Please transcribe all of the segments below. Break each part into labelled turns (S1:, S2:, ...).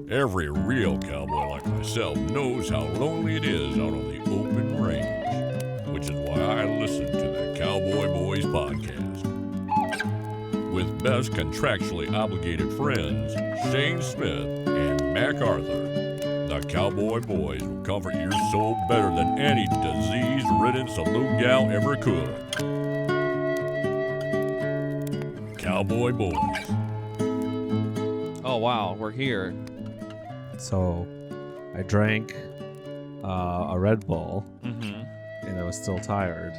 S1: Every real cowboy like myself knows how lonely it is out on the open range, which is why I listen to the Cowboy Boys podcast. With best contractually obligated friends, Shayne Smith and Mac Arthur, the Cowboy Boys will comfort your soul better than any disease-ridden saloon gal ever could. Cowboy Boys.
S2: Oh, wow, we're here.
S3: So I drank a Red Bull,
S2: Mm-hmm.
S3: and I was still tired.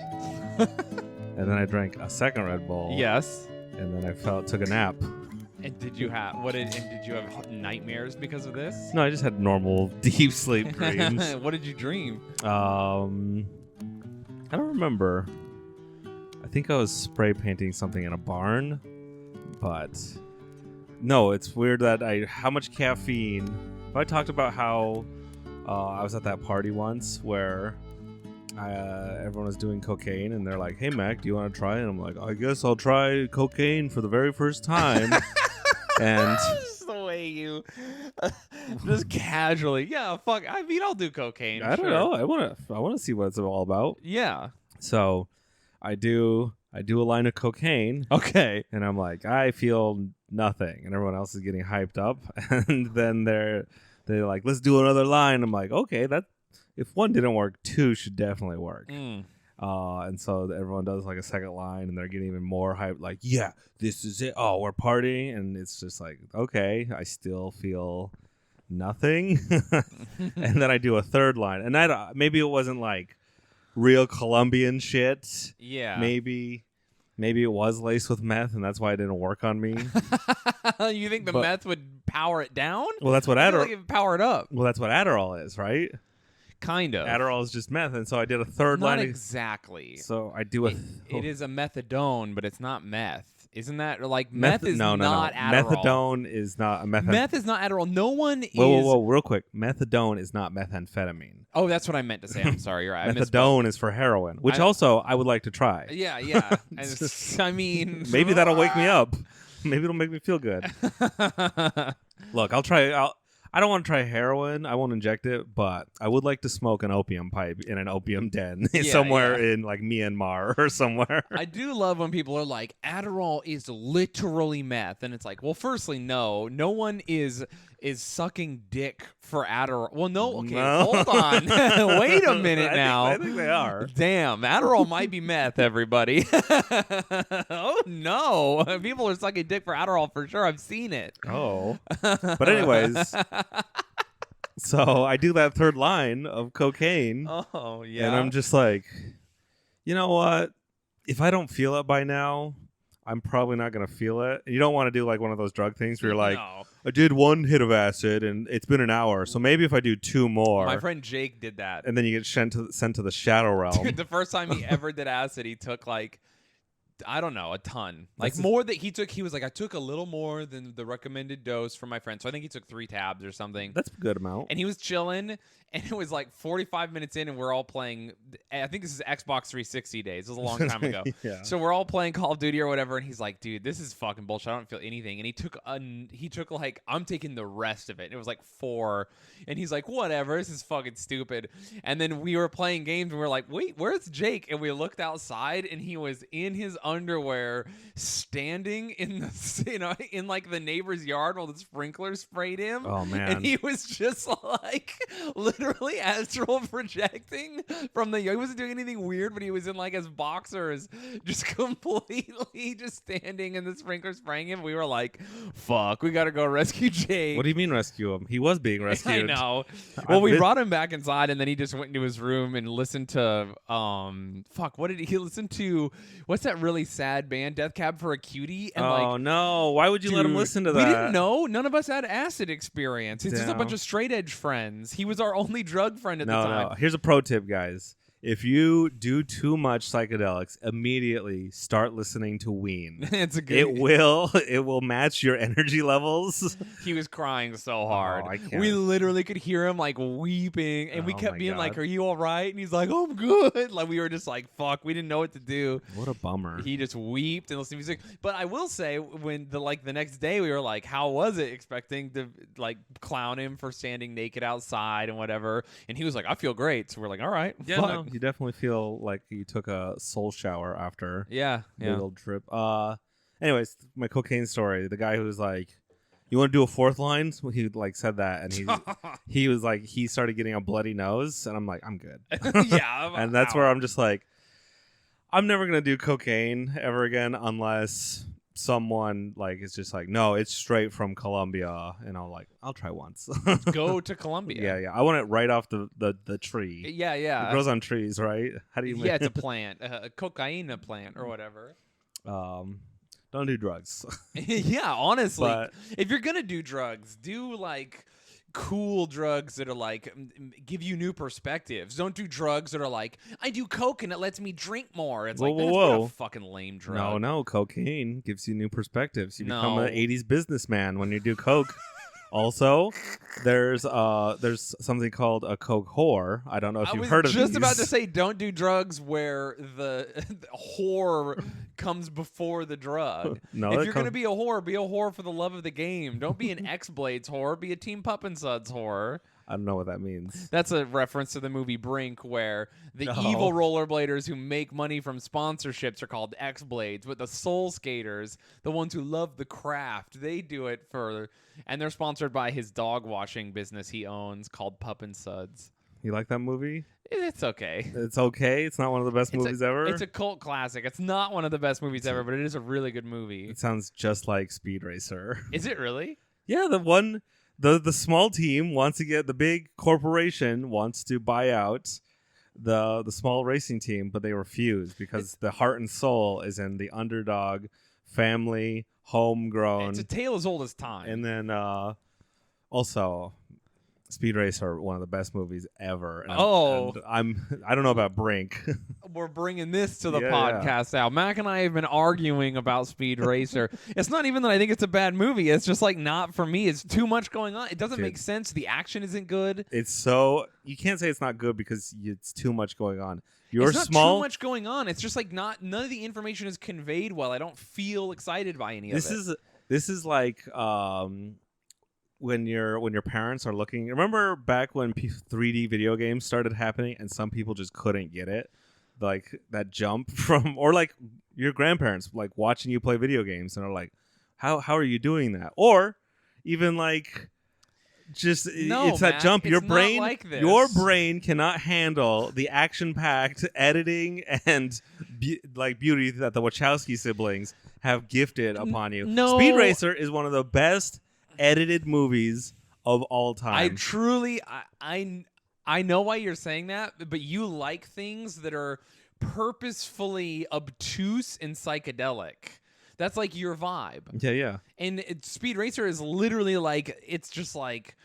S3: And then I drank a second Red Bull.
S2: Yes.
S3: And then I took a nap.
S2: And did you have nightmares because of this?
S3: No, I just had normal deep sleep dreams.
S2: What did you dream?
S3: I don't remember. I think I was spray painting something in a barn, but no, it's weird that how much caffeine. I talked about how I was at that party once where everyone was doing cocaine, and they're like, "Hey Mac, do you want to try it?" And I'm like, "I guess I'll try cocaine for the very first time." And
S2: Just the way you just casually, yeah, fuck. I mean, I'll do cocaine.
S3: I don't
S2: sure.
S3: know. I want to see what it's all about.
S2: Yeah.
S3: So I do a line of cocaine.
S2: Okay.
S3: And I'm like, I feel nothing, and everyone else is getting hyped up, and then they're like, let's do another line. I'm like, okay, that if one didn't work, two should definitely work. And so everyone does like a second line, and they're getting even more hyped, like, yeah, this is it. Oh, we're partying, and it's just like, okay, I still feel nothing. And then I do a third line, and maybe it wasn't like real Colombian shit.
S2: Yeah.
S3: Maybe it was laced with meth, and that's why it didn't work on me.
S2: You think the meth would power it down?
S3: Well, that's what
S2: I feel
S3: Adderall.
S2: like it would power it up.
S3: Well, that's what Adderall is, right?
S2: Kind of.
S3: Adderall is just meth, and so I did a third
S2: Not
S3: line.
S2: exactly.
S3: So I do a.
S2: It is a methadone, but it's not meth. Isn't that like meth is
S3: no.
S2: not Adderall?
S3: Methadone is not a
S2: Meth is not Adderall. No one is.
S3: Whoa, real quick. Methadone is not methamphetamine.
S2: Oh, that's what I meant to say. I'm sorry. You're right.
S3: Methadone is for heroin, which also I would like to try.
S2: Yeah. I mean,
S3: Maybe that'll wake me up. Maybe it'll make me feel good. Look, I'll try. I don't want to try heroin. I won't inject it, but I would like to smoke an opium pipe in an opium den somewhere in like Myanmar or somewhere.
S2: I do love when people are like, Adderall is literally meth. And it's like, well, firstly, no one is sucking dick for Adderall. Well, no. Okay, hold on. Wait a minute now.
S3: I think they are.
S2: Damn, Adderall might be meth, everybody. Oh, no. People are sucking dick for Adderall for sure. I've seen it.
S3: Oh. But anyways, so I do that third line of cocaine.
S2: Oh, yeah.
S3: And I'm just like, you know what? If I don't feel it by now, I'm probably not going to feel it. And you don't want to do like one of those drug things where you're like,
S2: No.
S3: I did one hit of acid and it's been an hour. So maybe if I do two more.
S2: My friend Jake did that.
S3: And then you get sent to the shadow realm.
S2: Dude, the first time he ever did acid, he took like, I don't know, a ton. Like more that he took. He was like, I took a little more than the recommended dose for my friend. So I think he took 3 tabs or something.
S3: That's a good amount.
S2: And he was chilling, and it was like 45 minutes in, and we're all playing. I think this is Xbox 360 days. This was a long time ago.
S3: Yeah.
S2: So we're all playing Call of Duty or whatever, and he's like, dude, this is fucking bullshit. I don't feel anything. And he took like, I'm taking the rest of it. And it was like 4. And he's like, whatever, this is fucking stupid. And then we were playing games, and we were like, wait, where's Jake? And we looked outside, and he was in his underwear standing in the in like the neighbor's yard while the sprinkler sprayed him.
S3: Oh man.
S2: And he was just like literally astral projecting from the he wasn't doing anything weird, but he was in like his boxers just completely just standing in the sprinkler spraying him. We were like, fuck, we gotta go rescue Jake.
S3: What do you mean rescue him? He was being rescued.
S2: I know. Well, we brought him back inside, and then he just went into his room and listened to what did he listen to? What's that really sad band, Death Cab for a Cutie? And
S3: no! Why would you let him listen to that?
S2: We didn't know. None of us had acid experience. It's just a
S3: Damn.
S2: bunch of straight edge friends. He was our only drug friend at the time.
S3: No. Here's a pro tip, guys. If you do too much psychedelics, immediately start listening to Ween.
S2: It's a good.
S3: It will match your energy levels.
S2: He was crying so hard.
S3: I can't.
S2: We literally could hear him like weeping, and we
S3: Oh
S2: kept
S3: my
S2: being like,
S3: God.
S2: "Are you all right?" And he's like, "Oh, I'm good." Like we were just like, "Fuck," we didn't know what to do.
S3: What a bummer.
S2: He just weeped and listened to music. But I will say, when the next day, we were like, "How was it?" Expecting to like clown him for standing naked outside and whatever, and he was like, "I feel great." So we're like, "All right,
S3: Yeah,
S2: fuck."
S3: no, you definitely feel like you took a soul shower after
S2: Yeah,
S3: a
S2: yeah.
S3: little trip. Anyways, my cocaine story. The guy who was like, "You want to do a fourth line?" So he like said that, and he was like, he started getting a bloody nose, and I'm like, I'm good.
S2: Yeah,
S3: And that's where I'm just like, I'm never gonna do cocaine ever again unless someone like is just like, no, it's straight from Colombia, and I'm like, I'll try once.
S2: go to Colombia.
S3: Yeah. I want it right off the tree.
S2: Yeah, yeah.
S3: It grows on trees, right? How do you?
S2: Yeah, it's a plant, a cocaine plant or whatever.
S3: Don't do drugs.
S2: Yeah, honestly,
S3: But-
S2: if you're gonna do drugs, do like cool drugs that are like give you new perspectives. Don't do drugs that are like, I do coke and it lets me drink more. It's
S3: Whoa,
S2: like
S3: whoa,
S2: that's what
S3: whoa.
S2: a fucking lame drug.
S3: No, cocaine gives you new perspectives. You become
S2: No.
S3: an 80s businessman when you do coke. Also, there's something called a coke whore. I don't know if
S2: I
S3: you've
S2: was
S3: heard of
S2: just
S3: these.
S2: about to say, don't do drugs where the whore comes before the drug.
S3: No,
S2: if
S3: that
S2: you're
S3: com-
S2: gonna be a whore for the love of the game. Don't be an X-Blades whore. Be a Team Pup and Suds whore.
S3: I don't know what that means.
S2: That's a reference to the movie Brink, where the
S3: No.
S2: evil rollerbladers who make money from sponsorships are called X-Blades, but the soul skaters, the ones who love the craft, they do it for, and they're sponsored by his dog washing business he owns called Pup and Suds.
S3: You like that movie?
S2: It's okay.
S3: It's okay. It's not one of the best movies ever.
S2: It's a cult classic. It's not one of the best movies ever, but it is a really good movie.
S3: It sounds just like Speed Racer.
S2: Is it really?
S3: Yeah, the small team wants to get the big corporation wants to buy out the small racing team, but they refuse because the heart and soul is in the underdog family, homegrown.
S2: It's a tale as old as time.
S3: And then also Speed Racer, one of the best movies ever. And I don't know about Brink.
S2: We're bringing this to the
S3: Yeah,
S2: podcast now. Mac and I have been arguing about Speed Racer. It's not even that I think it's a bad movie. It's just like not for me. It's too much going on. It doesn't
S3: Dude.
S2: make sense. The action isn't good.
S3: It's so you can't say it's not good because it's too much going on. You're
S2: It's not
S3: small.
S2: too much going on. It's just like none of the information is conveyed well. I don't feel excited by any of it.
S3: This is like when your parents are looking. Remember back when 3D video games started happening and some people just couldn't get it, like that jump from, or like your grandparents like watching you play video games and are like, how are you doing that? Or even like just
S2: No,
S3: it's that
S2: Mac,
S3: jump. Your
S2: it's not
S3: brain,
S2: like this.
S3: your brain cannot handle the action-packed editing and beauty that the Wachowski siblings have gifted upon you.
S2: no.
S3: Speed Racer is one of the best edited movies of all time.
S2: I truly, I know why you're saying that, but you like things that are purposefully obtuse and psychedelic. That's like your vibe.
S3: Yeah.
S2: And Speed Racer is literally like, it's just like,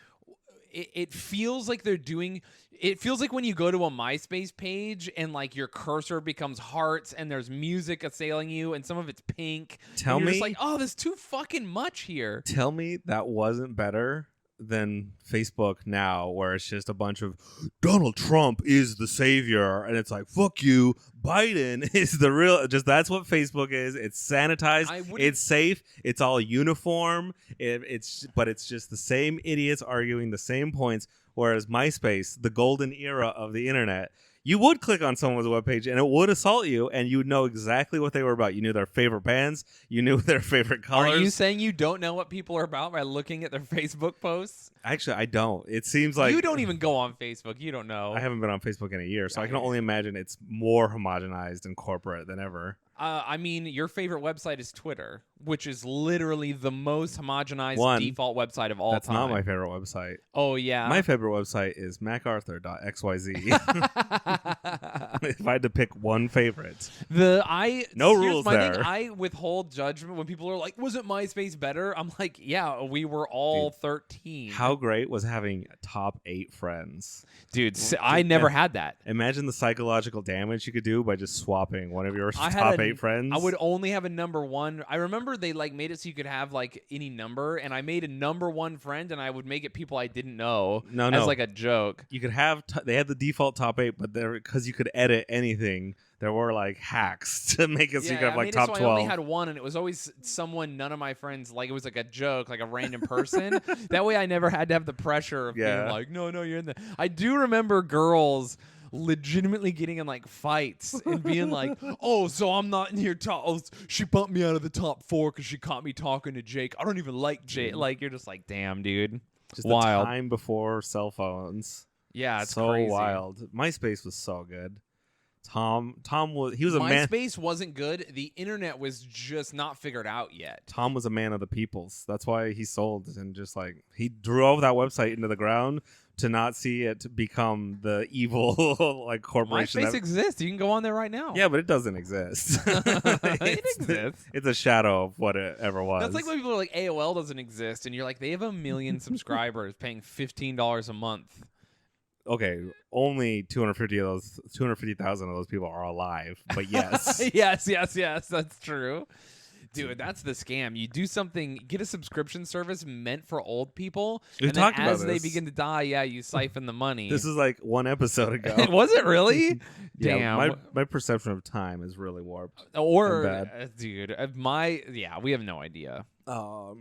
S2: it feels like they're doing, it feels like when you go to a MySpace page and like your cursor becomes hearts and there's music assailing you and some of it's pink.
S3: Tell
S2: and you're
S3: me-
S2: just like, oh, there's too fucking much here.
S3: Tell me that wasn't better than Facebook now, where it's just a bunch of Donald Trump is the savior, and it's like, fuck you, Biden is the real. Just that's what Facebook is. It's sanitized. It's safe. It's all uniform. But it's just the same idiots arguing the same points. Whereas MySpace, the golden era of the internet, you would click on someone's webpage and it would assault you, and you would know exactly what they were about. You knew their favorite bands. You knew their favorite colors.
S2: Are you saying you don't know what people are about by looking at their Facebook posts?
S3: Actually, I don't. It seems like
S2: you don't even go on Facebook. You don't know.
S3: I haven't been on Facebook in a year, so I can only imagine it's more homogenized and corporate than ever.
S2: I mean, your favorite website is Twitter, which is literally the most homogenized default website of all
S3: That's
S2: time.
S3: not my favorite website.
S2: Oh, yeah?
S3: My favorite website is macarthur.xyz. If I had to pick one favorite. No rules
S2: my
S3: there.
S2: thing, I withhold judgment when people are like, wasn't MySpace better? I'm like, yeah, we were all 13.
S3: How great was having top 8 friends?
S2: Dude, I never had that.
S3: Imagine the psychological damage you could do by just swapping one of your top 8 friends.
S2: I would only have a number 1. I remember they like made it so you could have like any number, and I made a number 1 friend, and I would make it people I didn't know as like a joke.
S3: You could have they had the default top 8, but because you could edit anything, there were like hacks to make it so you could have like top 12.
S2: I only had one, and it was always someone none of my friends like. It was like a joke, like a random person. That way, I never had to have the pressure of being like, no, you're in the. I do remember girls legitimately getting in like fights and being like, oh, so I'm not in your top. Oh, she bumped me out of the top 4 because she caught me talking to Jake. I don't even like Jake. Like, you're just like, damn, dude.
S3: Just
S2: wild.
S3: the time before cell phones.
S2: Yeah, it's
S3: so
S2: crazy.
S3: Wild. MySpace was so good. Tom was a man.
S2: MySpace wasn't good. The internet was just not figured out yet.
S3: Tom was a man of the peoples. That's why he sold, and just like he drove that website into the ground to not see it become the evil like corporation.
S2: MySpace exists. You can go on there right now.
S3: Yeah, but it doesn't exist.
S2: It exists.
S3: It's a shadow of what it ever was.
S2: That's like when people are like AOL doesn't exist, and you're like, they have 1 million subscribers paying $15 a month.
S3: Okay, only 250,000 of those people are alive, but yes.
S2: yes, that's true. Dude, that's the scam. You do something, get a subscription service meant for old people, and then as they begin to die, you siphon the money.
S3: This is like 1 episode ago.
S2: Was it really? Damn.
S3: Yeah, my perception of time is really warped.
S2: Or, dude, we have no idea.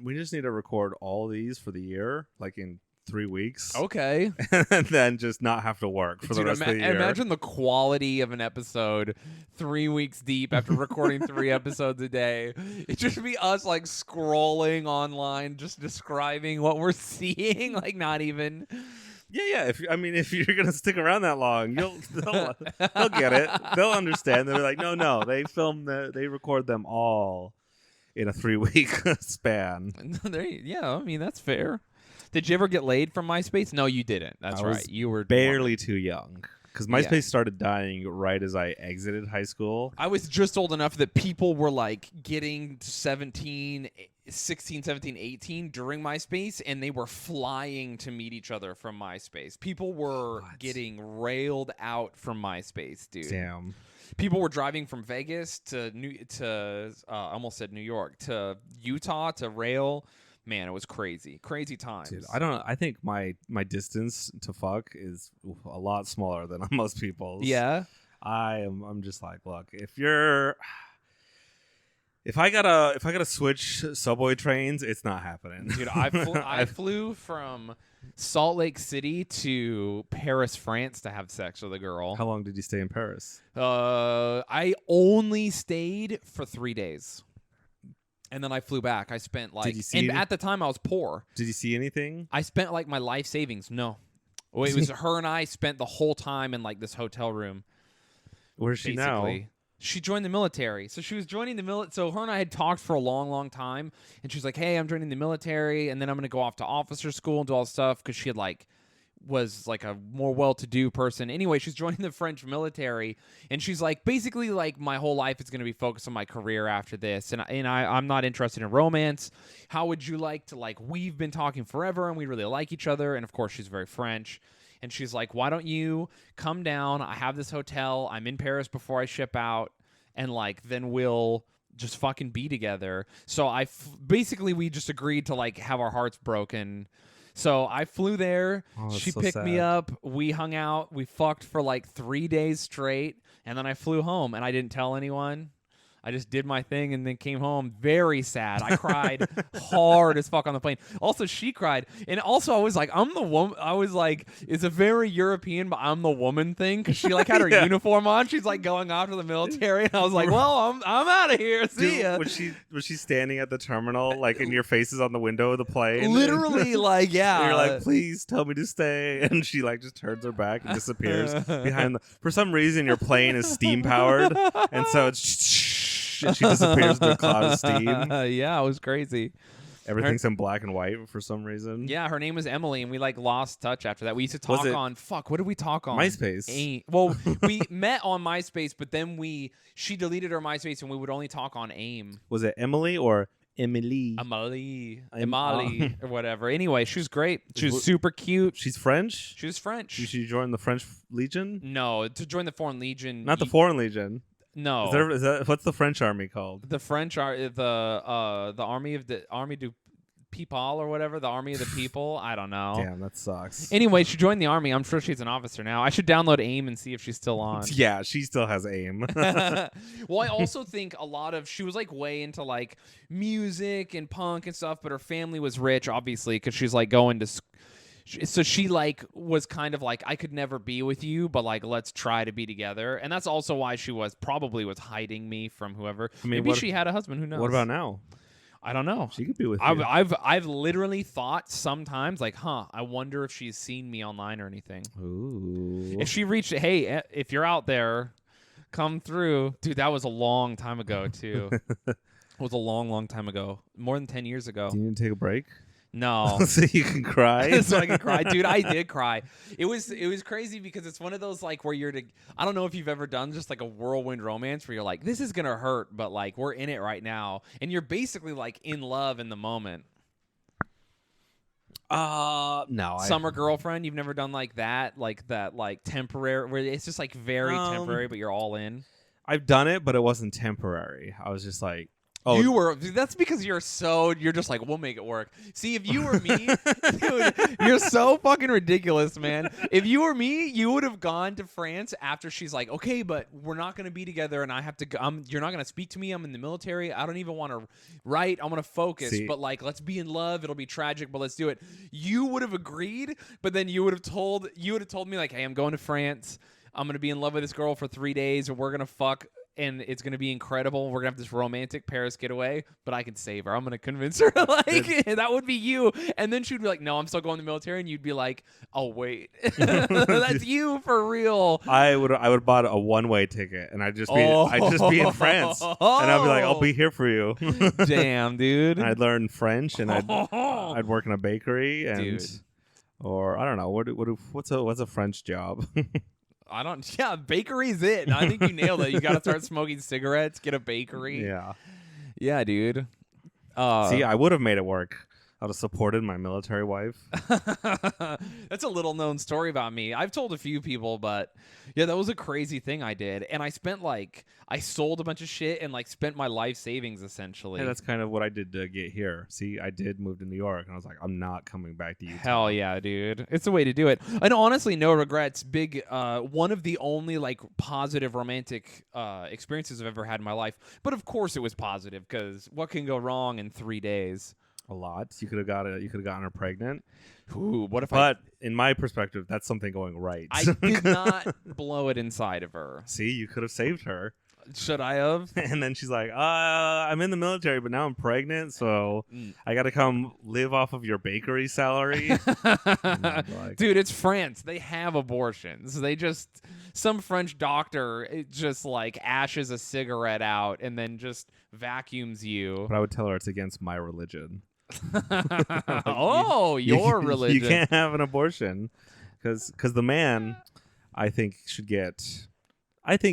S3: We just need to record all these for the year, like in 3 weeks.
S2: Okay.
S3: And then just not have to work for the rest of the year.
S2: Imagine the quality of an episode 3 weeks deep after recording 3 episodes a day. It just be us like scrolling online, just describing what we're seeing, like not even.
S3: Yeah. If you're gonna stick around that long, they'll get it. They'll understand. They'll be like, no. They record them all in a 3-week span.
S2: That's fair. Did you ever get laid from MySpace? No, you didn't. That's right. You were
S3: barely too young. Because MySpace started dying right as I exited high school.
S2: I was just old enough that people were like getting 16, 17, 18 during MySpace, and they were flying to meet each other from MySpace. People were getting railed out from MySpace, dude.
S3: Damn.
S2: People were driving from Vegas to I almost said New York, to Utah to rail. Man, it was crazy times.
S3: Dude, I think my distance to fuck is a lot smaller than most people's.
S2: Yeah.
S3: I'm just like, look, if I gotta switch subway trains, it's not happening.
S2: Dude, I flew from Salt Lake City to Paris, France to have sex with a girl.
S3: How long did you stay in Paris?
S2: I only stayed for 3 days. And then I flew back. I spent like, at the time I was poor.
S3: Did you see anything?
S2: I spent like my life savings. No. Well, it was her and I spent the whole time in like this hotel room.
S3: Where's she now?
S2: She joined the military. So she was joining the military. So her and I had talked for a long, long time. And she was like, hey, I'm joining the military. And then I'm going to go off to officer school and do all this stuff. Because she had was like a more well-to-do person. Anyway, she's joining the French military, and she's like, basically, like, my whole life is going to be focused on my career after this, and I'm not interested in romance. How would you like to, like, we've been talking forever, and we really like each other, and of course, she's very French, and she's like, why don't you come down? I have this hotel. I'm in Paris before I ship out, and, like, then we'll just fucking be together. So basically, we just agreed to, like, have our hearts broken. So I flew there. She picked me up. We hung out. We fucked for like 3 days straight. And then I flew home, and I didn't tell anyone. I just did my thing and then came home very sad. I cried hard as fuck on the plane. Also, she cried. And also, I was like, I'm the woman. I was like, it's a very European, but I'm the woman thing. Because she like had her uniform on. She's like going off to the military. And I was like, well, I'm out of here. See ya.
S3: Was she standing at the terminal, like, and your face is on the window of the plane?
S2: Literally, like, yeah.
S3: And you're like, please tell me to stay. And she like just turns her back and disappears behind for some reason, your plane is steam powered. And so it's She disappears into a cloud of steam.
S2: Yeah, it was crazy.
S3: Everything's in black and white for some reason.
S2: Yeah, her name was Emily, and we like lost touch after that. We used to talk on what did we talk on?
S3: MySpace.
S2: Well, we met on MySpace, but then she deleted her MySpace, and we would only talk on AIM.
S3: Was it Emily or Emily?
S2: Emily, or whatever. Anyway, she was great. She was super cute.
S3: She's French?
S2: She was French.
S3: Did she join the French Legion?
S2: No, to join the Foreign Legion.
S3: Not the Foreign Legion.
S2: No.
S3: Is that what's the French army called?
S2: The French are the Army du People or whatever, the Army of the People. I don't know.
S3: Damn, that sucks.
S2: Anyway, she joined the army. I'm sure she's an officer now. I should download AIM and see if she's still on.
S3: Yeah, she still has AIM.
S2: Well, I also think she was like way into like music and punk and stuff, but her family was rich, obviously, because she's like going to. So she like was kind of like, I could never be with you, but like let's try to be together, and that's also why she was hiding me from whoever.
S3: I mean,
S2: maybe she had a husband. Who knows?
S3: What about now?
S2: I don't know.
S3: She could be with you.
S2: I've literally thought sometimes like, I wonder if she's seen me online or anything.
S3: Ooh.
S2: If she reached, hey, if you're out there, come through, dude. That was a long time ago too. It was a long time ago, more than 10 years ago.
S3: Do you need to take a break?
S2: No.
S3: So you can cry?
S2: So I can cry. Dude, I did cry. It was crazy because it's one of those like where I don't know if you've ever done just like a whirlwind romance where you're like, this is going to hurt, but like we're in it right now. And you're basically like in love in the moment.
S3: No.
S2: Summer girlfriend, you've never done like that like temporary, where it's just like very temporary, but you're all in.
S3: I've done it, but it wasn't temporary. I was just like,
S2: that's because you're just like, we'll make it work. See, if you were me, dude, you're so fucking ridiculous, man. If you were me, you would have gone to France after she's like, okay, but we're not going to be together and I have to go. You're not going to speak to me. I'm in the military. I don't even want to write. I want to focus, but like, let's be in love. It'll be tragic, but let's do it. You would have agreed, but then you would have told me like, hey, I'm going to France. I'm going to be in love with this girl for 3 days and we're going to fuck. And it's going to be incredible. We're going to have this romantic Paris getaway, but I can save her. I'm going to convince her. Like, that would be you. And then she'd be like, no, I'm still going to the military. And you'd be like, oh, wait. That's you for real.
S3: I would bought a one-way ticket, and I'd just be in France. And I'd be like, I'll be here for you.
S2: Damn, dude.
S3: And I'd learn French, and I'd work in a bakery. Or I don't know. What's a French job?
S2: Yeah, bakery's it. And I think you nailed it. You got to start smoking cigarettes, get a bakery.
S3: Yeah.
S2: Yeah, dude.
S3: See, I would have made it work. I would have supported my military wife.
S2: That's a little known story about me. I've told a few people, but yeah, that was a crazy thing I did. And I sold a bunch of shit and like spent my life savings essentially.
S3: Yeah, that's kind of what I did to get here. See, I did move to New York and I was like, I'm not coming back to Utah.
S2: Hell yeah, dude. It's the way to do it. And honestly, no regrets. One of the only like positive romantic experiences I've ever had in my life. But of course it was positive because what can go wrong in 3 days?
S3: A lot. You could have gotten her pregnant.
S2: Ooh,
S3: But in my perspective, that's something going right.
S2: I did not blow it inside of her.
S3: See, you could have saved her.
S2: Should I have?
S3: And then she's like, I'm in the military, but now I'm pregnant, so I got to come live off of your bakery salary.
S2: Dude, it's France. They have abortions. Some French doctor just like ashes a cigarette out and then just vacuums you.
S3: But I would tell her it's against my religion.
S2: Your religion.
S3: You can't have an abortion because the man, I think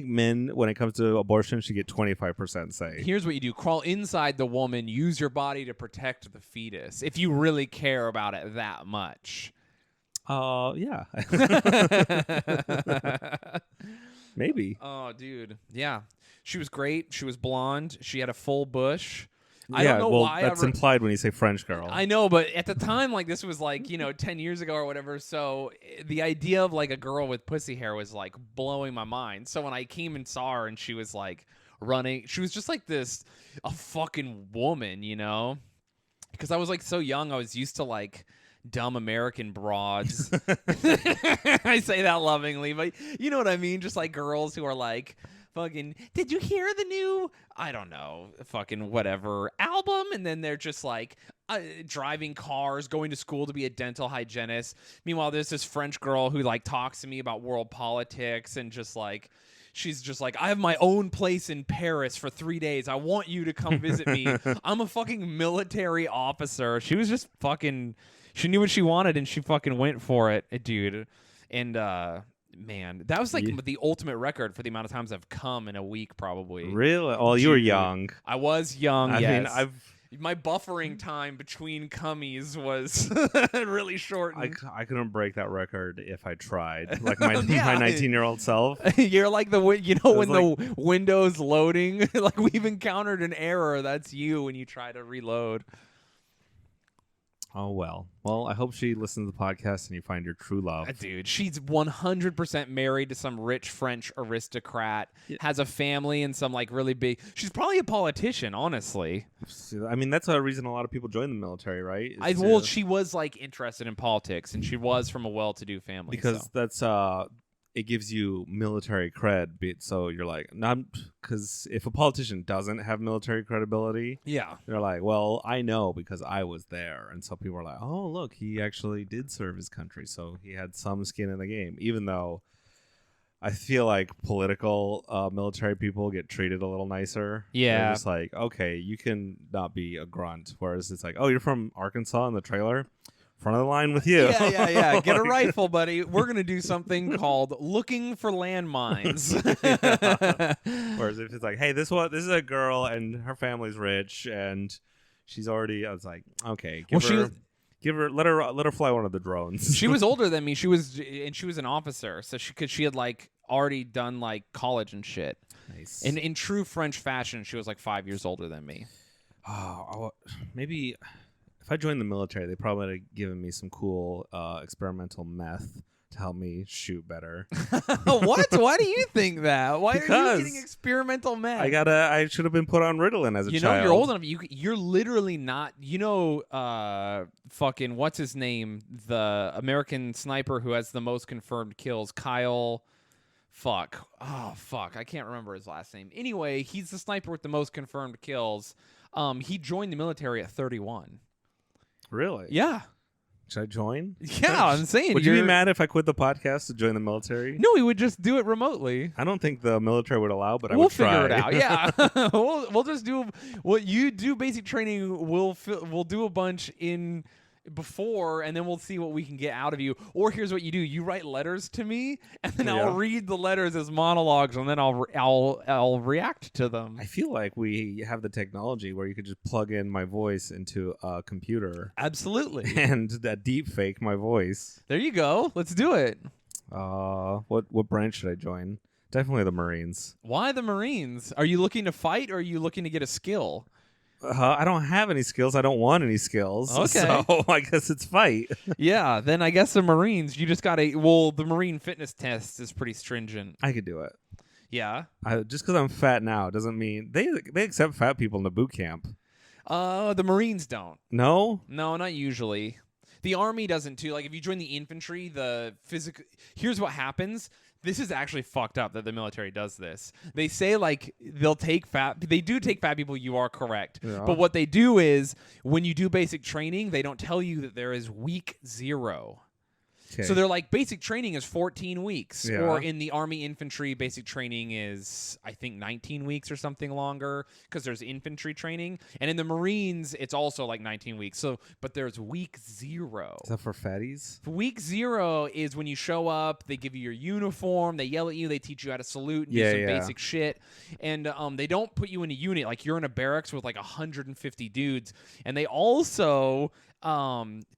S3: men, when it comes to abortion, should get 25% say.
S2: Here's what you do. Crawl inside the woman. Use your body to protect the fetus if you really care about it that much.
S3: Yeah. Maybe.
S2: Oh, dude. Yeah. She was great. She was blonde. She had a full bush.
S3: I don't know why. That's implied when you say French girl.
S2: I know, but at the time, like, this was like, 10 years ago or whatever. So the idea of like a girl with pussy hair was like blowing my mind. So when I came and saw her and she was like running, she was just like a fucking woman, because I was like so young. I was used to like dumb American broads. I say that lovingly, but you know what I mean? Just like girls who are like, fucking, did you hear the new, I don't know, fucking whatever album? And then they're just like, driving cars, going to school to be a dental hygienist. Meanwhile, there's this French girl who like talks to me about world politics and just like she's just like, I have my own place in Paris for 3 days. I want you to come visit me. I'm a fucking military officer. She was just fucking. She knew what she wanted and she fucking went for it, dude. And man, that was like the ultimate record for the amount of times I've come in a week, probably.
S3: Really? Oh, you were young.
S2: I was young.
S3: I
S2: yes.
S3: mean,
S2: my buffering time between cummies was really shortened.
S3: I couldn't break that record if I tried. Like my 19-year-old self.
S2: You're like when the window's loading, like we've encountered an error. That's you when you try to reload.
S3: Oh, well. Well, I hope she listens to the podcast and you find your true love.
S2: Dude, she's 100% married to some rich French aristocrat, has a family and some like really big... She's probably a politician, honestly.
S3: I mean, that's a reason a lot of people join the military, right?
S2: She was like interested in politics and she was from a well-to-do family.
S3: Because that's... it gives you military cred, so you're like, not because if a politician doesn't have military credibility, they're like, well, I know because I was there, and so people are like, oh, look, he actually did serve his country, so he had some skin in the game. Even though I feel like political military people get treated a little nicer.
S2: Yeah,
S3: they're just like, okay, you can not be a grunt, whereas it's like, oh, you're from Arkansas in the trailer. Front of the line with you.
S2: Yeah. Get a rifle, buddy. We're going to do something called looking for landmines.
S3: Whereas if it's like, hey, this is a girl and her family's rich and she's already, I was like, okay, let her fly one of the drones.
S2: She was older than me. She was an officer, so she had like already done like college and shit.
S3: Nice.
S2: And in true French fashion, she was like 5 years older than me.
S3: Oh, maybe if I joined the military, they probably would have given me some cool experimental meth to help me shoot better.
S2: What? Why do you think that? Why are you getting experimental meth?
S3: I should have been put on Ritalin as a child.
S2: You know, you're old enough. You're literally not. Fucking what's his name? The American sniper who has the most confirmed kills, Kyle. Fuck. Oh, fuck. I can't remember his last name. Anyway, he's the sniper with the most confirmed kills. He joined the military at 31.
S3: Really?
S2: Yeah.
S3: Should I join?
S2: Yeah, I'm saying.
S3: Would you be mad if I quit the podcast to join the military?
S2: No, we would just do it remotely.
S3: I don't think the military would allow, but I would try.
S2: We'll figure it out. Yeah, we'll just do what you do. Basic training. We'll do a bunch in before, and then we'll see what we can get out of you. Or here's what you do: you write letters to me, and then I'll read the letters as monologues, and then I'll react to them.
S3: I feel like we have the technology where you could just plug in my voice into a computer.
S2: Absolutely.
S3: And deep fake my voice.
S2: There you go. Let's do it.
S3: What branch should I join? Definitely the Marines.
S2: Why the Marines? Are you looking to fight, or are you looking to get a skill?
S3: I don't have any skills. I don't want any skills.
S2: Okay.
S3: So I guess it's fight.
S2: Yeah, then I guess the Marines, you just got to... Well, the Marine fitness test is pretty stringent.
S3: I could do it.
S2: Yeah?
S3: Just because I'm fat now doesn't mean... They accept fat people in the boot camp.
S2: The Marines don't.
S3: No?
S2: No, not usually. The Army doesn't, too. Like, if you join the infantry, the physical... Here's what happens... This is actually fucked up that the military does this. They say, like, they'll take fat... They do take fat people, you are correct. Yeah. But what they do is, when you do basic training, they don't tell you that there is week 0. Okay. So they're like, basic training is 14 weeks. Yeah. Or in the Army infantry, basic training is, I think, 19 weeks or something longer, because there's infantry training. And in the Marines, it's also like 19 weeks. So, but there's week 0.
S3: Is that for fatties?
S2: Week 0 is when you show up, they give you your uniform, they yell at you, they teach you how to salute and do some basic shit. And they don't put you in a unit. Like, you're in a barracks with like 150 dudes. And they also...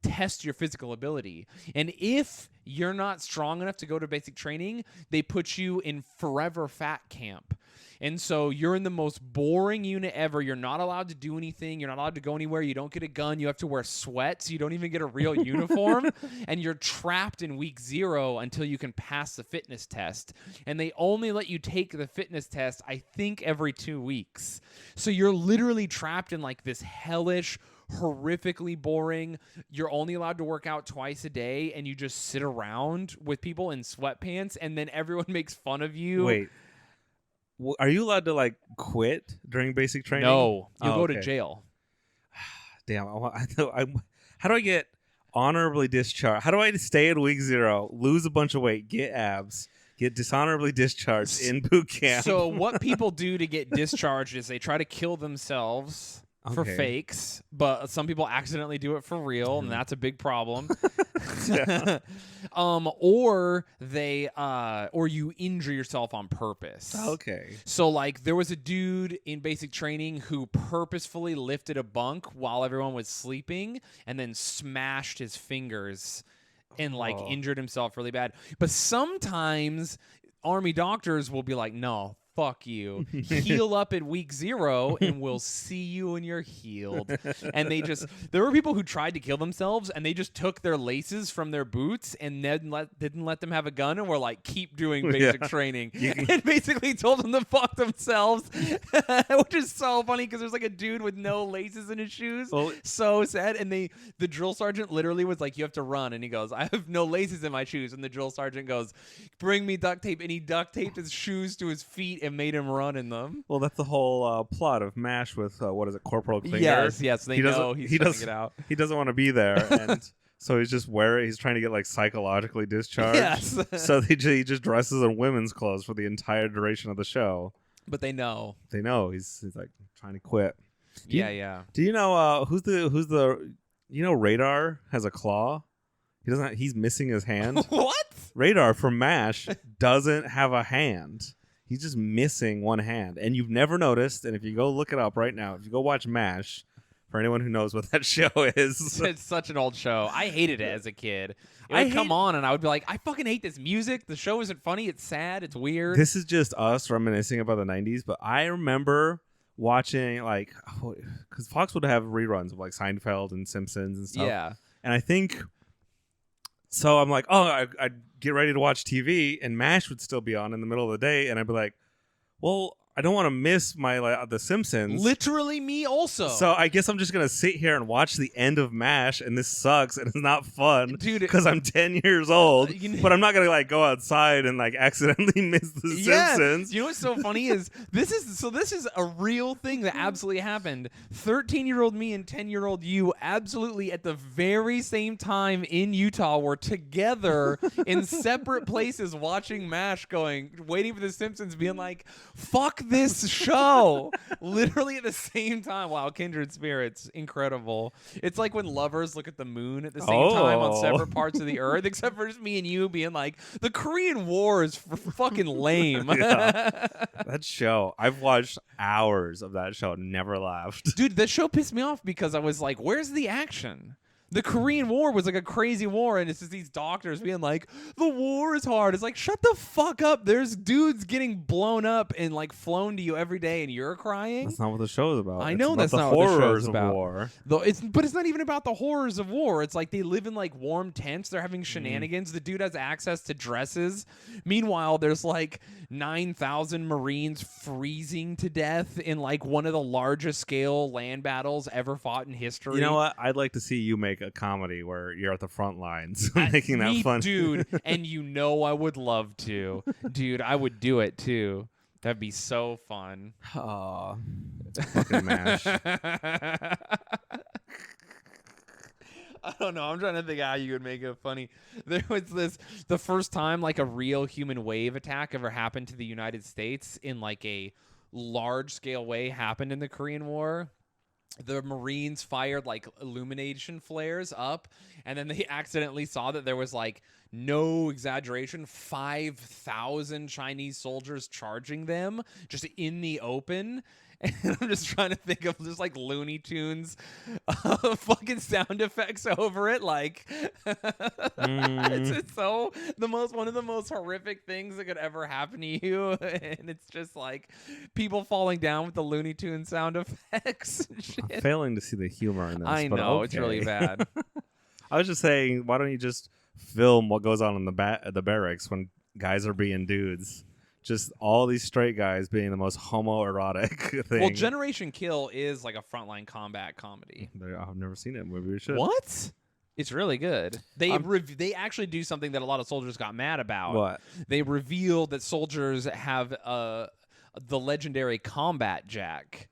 S2: test your physical ability, and if you're not strong enough to go to basic training, they put you in forever fat camp. And so you're in the most boring unit ever. You're not allowed to do anything. You're not allowed to go anywhere. You don't get a gun. You have to wear sweats. You don't even get a real uniform. And you're trapped in week 0 until you can pass the fitness test. And they only let you take the fitness test, I think, every 2 weeks. So you're literally trapped in like this hellish, horrifically boring, you're only allowed to work out twice a day, and you just sit around with people in sweatpants, and then everyone makes fun of you.
S3: Wait. Are you allowed to, like, quit during basic training?
S2: No. You'll go to jail.
S3: damn, how do I get honorably discharged? How do I stay at week 0, lose a bunch of weight, get abs, get dishonorably discharged in boot camp?
S2: So what people do to get discharged is they try to kill themselves for
S3: Okay.
S2: fakes, but some people accidentally do it for real, and that's a big problem. Or you injure yourself on purpose.
S3: Okay.
S2: So like there was a dude in basic training who purposefully lifted a bunk while everyone was sleeping and then smashed his fingers and like injured himself really bad. But sometimes Army doctors will be like, no, fuck you. Heal up at week 0 and we'll see you when you're healed. And there were people who tried to kill themselves and they just took their laces from their boots and then didn't let them have a gun and were like, keep doing basic training. And basically told them to fuck themselves, which is so funny because there's like a dude with no laces in his shoes.
S3: Well,
S2: So sad. And the drill sergeant literally was like, you have to run. And he goes, I have no laces in my shoes. And the drill sergeant goes, bring me duct tape. And he duct taped his shoes to his feet and made him run in them.
S3: well, that's the whole plot of MASH with what is it, Corporal Klinger?
S2: Yes, they know he's trying to get out.
S3: He doesn't want to be there, and so he's just he's trying to get like psychologically discharged.
S2: Yes.
S3: So he just dresses in women's clothes for the entire duration of the show.
S2: But they know.
S3: They know he's like trying to quit.
S2: Yeah.
S3: Do you know who's the Radar has a claw? He's missing his hand.
S2: What?
S3: Radar from MASH doesn't have a hand. He's just missing one hand. And you've never noticed, and if you go look it up right now, if you go watch MASH, for anyone who knows what that show is.
S2: It's such an old show. I hated it as a kid. It would come on and I would be like, I fucking hate this music. The show isn't funny. It's sad. It's weird.
S3: This is just us reminiscing about the 90s, but I remember watching, like, because Fox would have reruns of, like, Seinfeld and Simpsons and stuff.
S2: Yeah.
S3: And I think... So I'm like, I'd get ready to watch TV, and MASH would still be on in the middle of the day, and I'd be like, well, I don't want to miss The Simpsons.
S2: Literally me also.
S3: So I guess I'm just going to sit here and watch the end of MASH, and this sucks, and it's not fun.
S2: Dude,
S3: because I'm 10 years old, but I'm not going to, like, go outside and, like, accidentally miss The Simpsons.
S2: You know what's so funny is this is a real thing that absolutely happened. 13-year-old me and 10-year-old you absolutely at the very same time in Utah were together in separate places watching MASH waiting for The Simpsons being like, fuck this show. Literally at the same time. Wow, kindred spirits. Incredible. It's like when lovers look at the moon at the same time on separate parts of the earth, except for just me and you being like, the Korean War is fucking lame.
S3: That show, I've watched hours of that show, never laughed.
S2: Dude, that show pissed me off because I was like, where's the action? The Korean War was like a crazy war, and it's just these doctors being like, the war is hard. It's like, shut the fuck up. There's dudes getting blown up and like flown to you every day, and you're crying.
S3: That's not what the show is about.
S2: I know
S3: it's
S2: that's
S3: about
S2: not
S3: the
S2: what the
S3: horrors
S2: show's
S3: of
S2: about.
S3: war.
S2: But it's not even about the horrors of war. It's like they live in like warm tents. They're having shenanigans. The dude has access to dresses. Meanwhile, there's like 9,000 Marines freezing to death in like one of the largest scale land battles ever fought in history.
S3: You know what? I'd like to see you make a comedy where you're at the front lines making that fun.
S2: Dude, and you know I would love to. Dude, I would do it too. That'd be so fun.
S3: Aw. Fucking MASH.
S2: I don't know. I'm trying to think how you would make it funny. There was the first time like a real human wave attack ever happened to the United States in like a large scale way happened in the Korean War. The Marines fired like illumination flares up, and then they accidentally saw that there was like, no exaggeration, 5,000 Chinese soldiers charging them just in the open. And I'm just trying to think of just like Looney Tunes fucking sound effects over it. Like, it's just one of the most horrific things that could ever happen to you. And it's just like people falling down with the Looney Tunes sound effects.
S3: I'm failing to see the humor in this.
S2: I
S3: but
S2: know,
S3: okay.
S2: it's really bad.
S3: I was just saying, why don't you just film what goes on in the barracks when guys are being dudes? Just all these straight guys being the most homoerotic thing.
S2: Well, Generation Kill is like a frontline combat comedy.
S3: I've never seen it. Maybe we should.
S2: What? It's really good. They actually do something that a lot of soldiers got mad about.
S3: What?
S2: They revealed that soldiers have the legendary combat jack.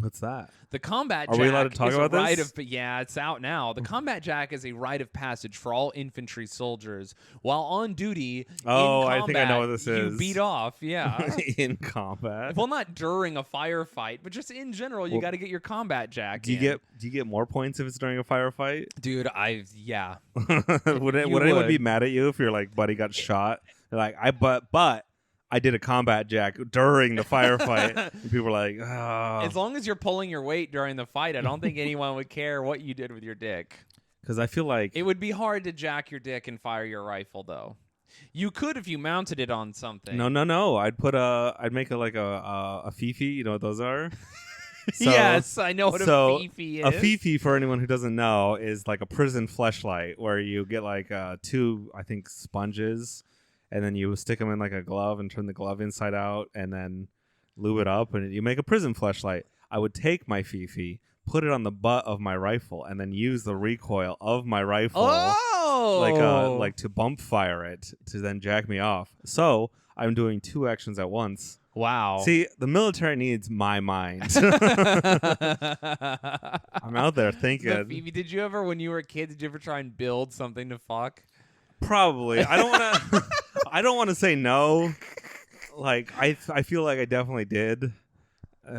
S3: What's that?
S2: The combat
S3: Are
S2: jack
S3: we allowed to talk
S2: is
S3: about
S2: a rite
S3: this?
S2: of yeah, it's out now. The combat jack is a rite of passage for all infantry soldiers. While on duty
S3: Oh,
S2: in combat,
S3: I think I know what this
S2: you
S3: is.
S2: beat off, yeah.
S3: In combat.
S2: Well, not during a firefight, but just in general, you
S3: Well,
S2: got to get your combat jack.
S3: Do you get more points if it's during a firefight?
S2: Dude, yeah.
S3: would
S2: You
S3: anyone be
S2: would.
S3: mad at you if your like buddy got shot? They're like, but I did a combat jack during the firefight. And people are like, oh.
S2: As long as you're pulling your weight during the fight, I don't think anyone would care what you did with your dick.
S3: Because I feel like
S2: It would be hard to jack your dick and fire your rifle, though. You could if you mounted it on something.
S3: no. I'd make a fifi. You know what those are? So-
S2: Yes, I know what
S3: so
S2: a fifi is.
S3: A fifi, for anyone who doesn't know, is like a prison fleshlight where you get like two, I think, sponges, and then you stick them in like a glove and turn the glove inside out, and then lube it up, and you make a prison fleshlight. I would take my fifi, put it on the butt of my rifle, and then use the recoil of my rifle, like to bump fire it to then jack me off. So I'm doing two actions at once.
S2: Wow.
S3: See, the military needs my mind. I'm out there thinking.
S2: The fifi, did you ever, when you were a kid, did you ever try and build something to fuck?
S3: Probably. I don't want to. I don't want to say no. Like I feel like I definitely did,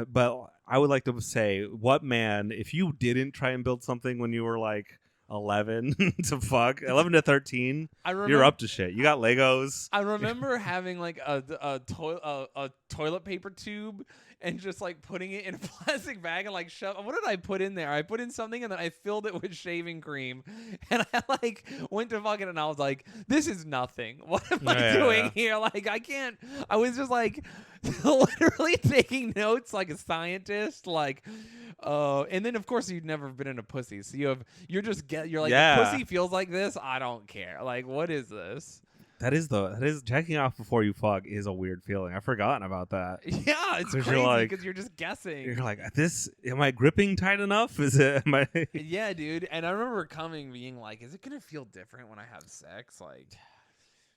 S3: but I would like to say, what man, if you didn't try and build something when you were like 11 to fuck 11 to 13, you're up to shit. You got Legos.
S2: I remember having like a toilet paper tube and just like putting it in a plastic bag and like what did I put in there? I put in something and then I filled it with shaving cream and I like went to fuck it and I was like, this is nothing. What am I doing here? Like I was just like literally taking notes like a scientist, like and then of course you've never been in a pussy, so you're like, the pussy feels like this, I don't care. Like, what is this? That
S3: is jacking off before you fuck is a weird feeling. I've forgotten about that.
S2: Yeah, it's crazy because you're just guessing.
S3: You're like, am I gripping tight enough? Is it? Am I?
S2: Yeah, dude. And I remember being like, is it gonna feel different when I have sex? Like,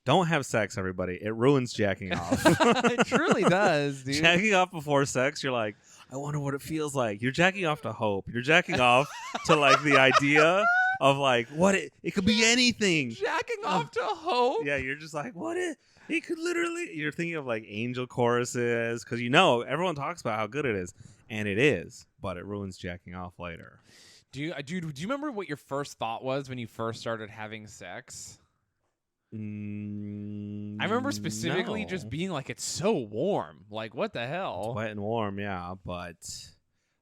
S3: don't have sex, everybody. It ruins jacking off.
S2: It truly does, dude.
S3: Jacking off before sex, you're like, I wonder what it feels like. You're jacking off to hope. You're jacking off to like the idea of like what it could be anything.
S2: Jacking off to hope.
S3: Yeah, you're just like, what it could literally. You're thinking of like angel choruses because everyone talks about how good it is, and it is, but it ruins jacking off later.
S2: Do you remember what your first thought was when you first started having sex? I remember specifically just being like, it's so warm. Like, what the hell?
S3: It's wet and warm, yeah. But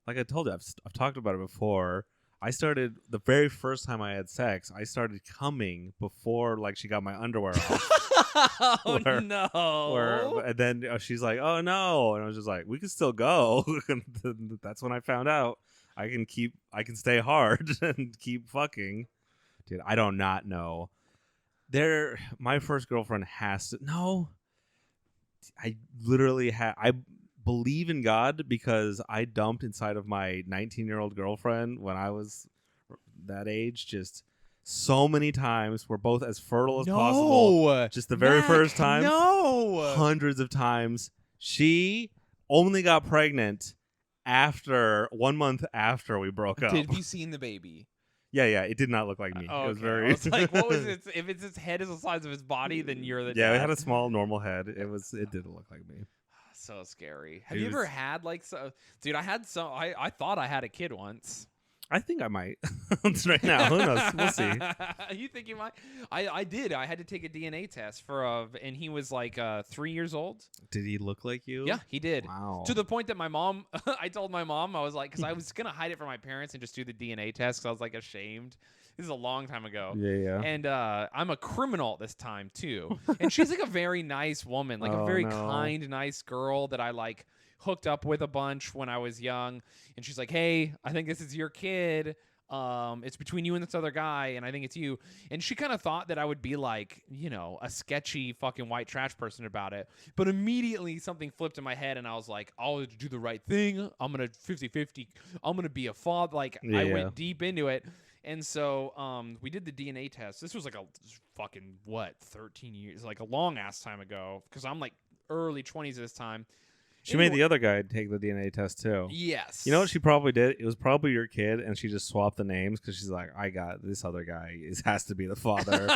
S3: like I told you, I've talked about it before. I started the very first time I had sex. I started coming before like she got my underwear off.
S2: No!
S3: And then she's like, "Oh no!" And I was just like, "We can still go." That's when I found out I can stay hard and keep fucking. Dude, I do not know. My first girlfriend has to. No, I literally I believe in God because I dumped inside of my 19-year-old girlfriend when I was that age just so many times. We're both as fertile as possible. Just the very first time.
S2: No.
S3: Hundreds of times. She only got pregnant 1 month after we broke up.
S2: Have you seen the baby?
S3: Yeah, it did not look like me.
S2: Okay.
S3: It was very.
S2: I was like, what was it? If its head is the size of his body, then you're the
S3: Yeah,
S2: dad.
S3: it had a small normal head. It didn't look like me.
S2: So scary. Have you ever had like dude? I had I thought I had a kid once.
S3: I think I might. Right now, who knows? We'll see.
S2: You think you might? I did. I had to take a DNA test and he was like 3 years old.
S3: Did he look like you?
S2: Yeah, he did.
S3: Wow.
S2: To the point that my mom, I told my mom, I was like, because I was gonna hide it from my parents and just do the DNA test because I was like ashamed. This is a long time ago.
S3: Yeah.
S2: And I'm a criminal at this time too. And she's like a very nice woman, like a very kind, nice girl that I like hooked up with a bunch when I was young. And she's like, hey, I think this is your kid. It's between you and this other guy, and I think it's you. And she kind of thought that I would be like, a sketchy fucking white trash person about it. But immediately something flipped in my head, and I was like, I'll do the right thing. I'm going to 50-50. I'm going to be a father. Like, I went deep into it. And so we did the DNA test. This was like a fucking, 13 years, like a long ass time ago, because I'm like early 20s at this time.
S3: She made the other guy take the DNA test too.
S2: Yes.
S3: You know what she probably did? It was probably your kid, and she just swapped the names because she's like, I got this other guy has to be the father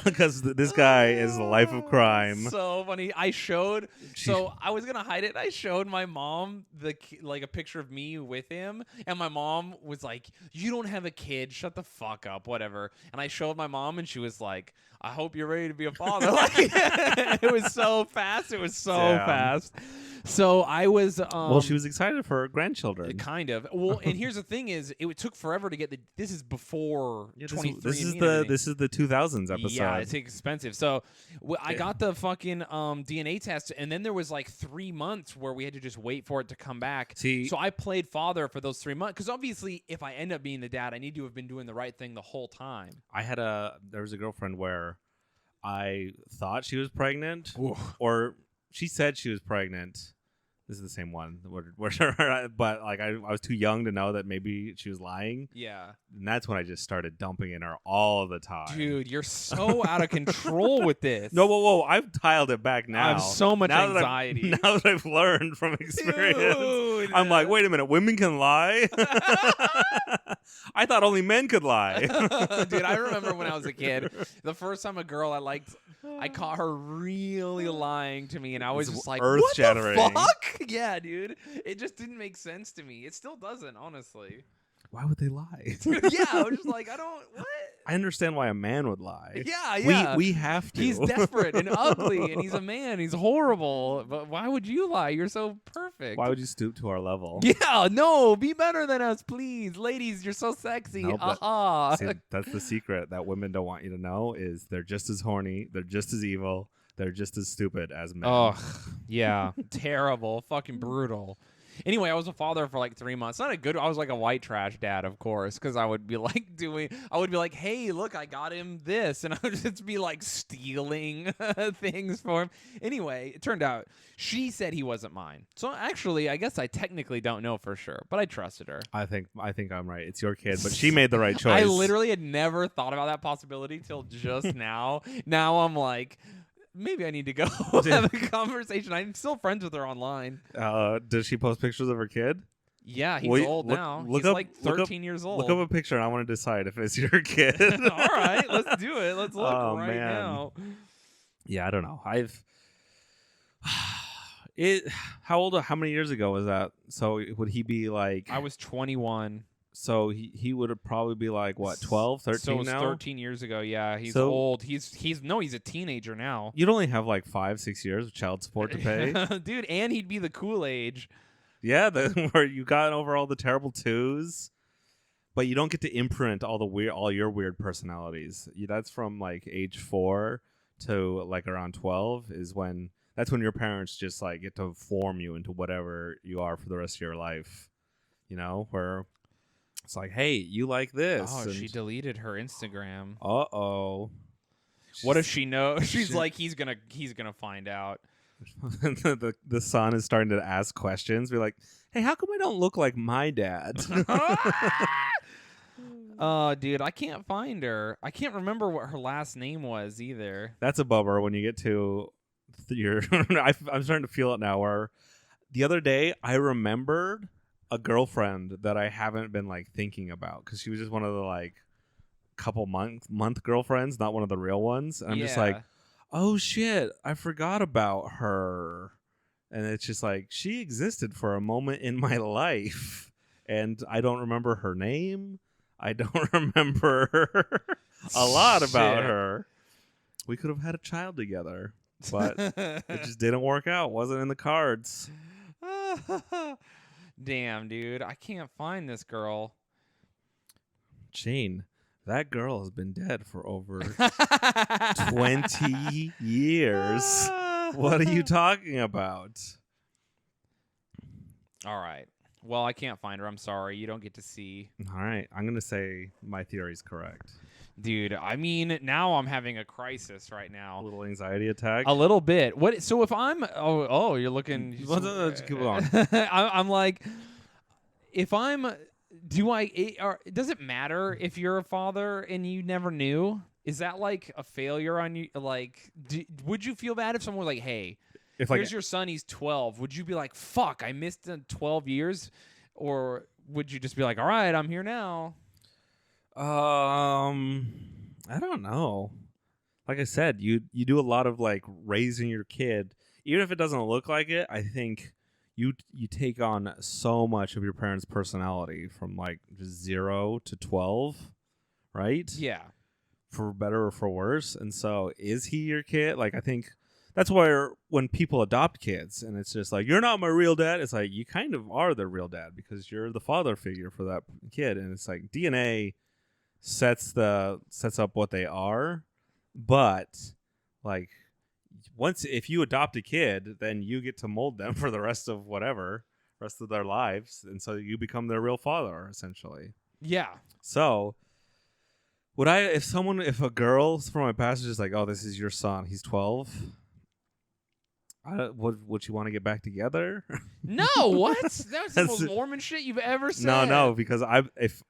S3: because this guy is the life of crime.
S2: So funny. So I was gonna hide it. I showed my mom a picture of me with him, and my mom was like, "You don't have a kid. Shut the fuck up, whatever." And I showed my mom, and she was like, "I hope you're ready to be a father." Like, it was so fast. It was so fast. So I was.
S3: Well, she was excited for her grandchildren.
S2: Kind of. Well, and here's the thing: is it took forever to get This is before 23.
S3: This is the 2000s episode.
S2: Yeah, it's expensive. So I got the fucking DNA test, and then there was like 3 months where we had to just wait for it to come back. So I played father for those 3 months because obviously, if I end up being the dad, I need to have been doing the right thing the whole time.
S3: There was a girlfriend where I thought she was pregnant,
S2: Oof.
S3: or she said she was pregnant. This is the same one, but like I was too young to know that maybe she was lying.
S2: Yeah,
S3: and that's when I just started dumping in her all the time.
S2: Dude, you're so out of control with this.
S3: No, whoa! I've dialed it back now.
S2: I have so much anxiety.
S3: Now that I've learned from experience,
S2: Dude.
S3: I'm like, wait a minute, women can lie. I thought only men could lie.
S2: Dude, I remember when I was a kid, the first time a girl I liked, I caught her really lying to me, and I was just like, what the fuck? Yeah, dude. It just didn't make sense to me. It still doesn't, honestly.
S3: Why would they lie?
S2: Yeah, I was just like, what?
S3: I understand why a man would lie.
S2: Yeah.
S3: We have to.
S2: He's desperate and ugly, and he's a man. He's horrible. But why would you lie? You're so perfect.
S3: Why would you stoop to our level?
S2: Yeah, no. Be better than us, please. Ladies, you're so sexy.
S3: No,
S2: Aha.
S3: See, that's the secret that women don't want you to know is they're just as horny. They're just as evil. They're just as stupid as men.
S2: Oh, yeah. Terrible. Fucking brutal. Anyway, I was a father for like 3 months. I was like a white trash dad, of course, because I would be like hey, look, I got him this. And I would just be like stealing things for him. Anyway, it turned out she said he wasn't mine. So actually, I guess I technically don't know for sure, but I trusted her.
S3: I think I'm right. It's your kid, but she made the right choice.
S2: I literally had never thought about that possibility till just now. Now I'm like, maybe I need to go have a conversation. I'm still friends with her online.
S3: Does she post pictures of her kid?
S2: Yeah, he's old now. He's like 13 years old.
S3: Look up a picture, and I want to decide if it's your kid.
S2: All right, let's do it. Let's look now.
S3: Yeah, I don't know. How many years ago was that? So would he be like?
S2: I was 21.
S3: So he would probably be like, what, 12, 13
S2: so it was
S3: now?
S2: 13 years ago, yeah. He's old. He's a teenager now.
S3: You'd only have like 5-6 years of child support to pay.
S2: Dude, and he'd be the cool age.
S3: Yeah, where you got over all the terrible twos, but you don't get to imprint all your weird personalities. That's from like age 4 to like around 12 that's when your parents just like get to form you into whatever you are for the rest of your life. You know, where it's like, hey, you like this.
S2: Oh, she deleted her Instagram.
S3: Uh-oh.
S2: What does she know? She's like, he's gonna find out.
S3: the son is starting to ask questions. Be like, hey, how come I don't look like my dad?
S2: Oh, dude, I can't find her. I can't remember what her last name was either.
S3: That's a bummer when you get to your... I'm starting to feel it now, where the other day I remembered a girlfriend that I haven't been like thinking about because she was just one of the like couple month girlfriends, not one of the real ones. And I'm just like, oh shit, I forgot about her. And it's just like, she existed for a moment in my life and I don't remember her name. I don't remember a lot about her. We could have had a child together, but it just didn't work out. Wasn't in the cards.
S2: Damn, dude. I can't find this girl.
S3: Shayne, that girl has been dead for over 20 years. What are you talking about?
S2: All right. Well, I can't find her. I'm sorry. You don't get to see.
S3: All right. I'm going to say my theory's correct.
S2: Dude, I mean, now I'm having a crisis right now.
S3: A little anxiety attack?
S2: A little bit. What? So if I'm... Oh, you're looking...
S3: Just keep on.
S2: I'm like... If I'm... does it matter if you're a father and you never knew? Is that like a failure on you? Like, would you feel bad if someone was like, hey...
S3: if like
S2: here's your son, he's 12. Would you be like, fuck, I missed 12 years? Or would you just be like, all right, I'm here now?
S3: I don't know. Like I said, you do a lot of like raising your kid, even if it doesn't look like it. I think you take on so much of your parents' personality from like just 0 to 12, right?
S2: Yeah.
S3: For better or for worse. And so, is he your kid? Like, I think that's why when people adopt kids, and it's just like, you're not my real dad. It's like you kind of are the real dad because you're the father figure for that kid, and it's like DNA sets up what they are. But like if you adopt a kid, then you get to mold them for the rest of their lives, and so you become their real father essentially.
S2: Yeah.
S3: So if a girl from my past is just like, oh, this is your son, he's 12, would you want to get back together?
S2: No, what? That was the most Mormon shit you've ever said.
S3: No, because if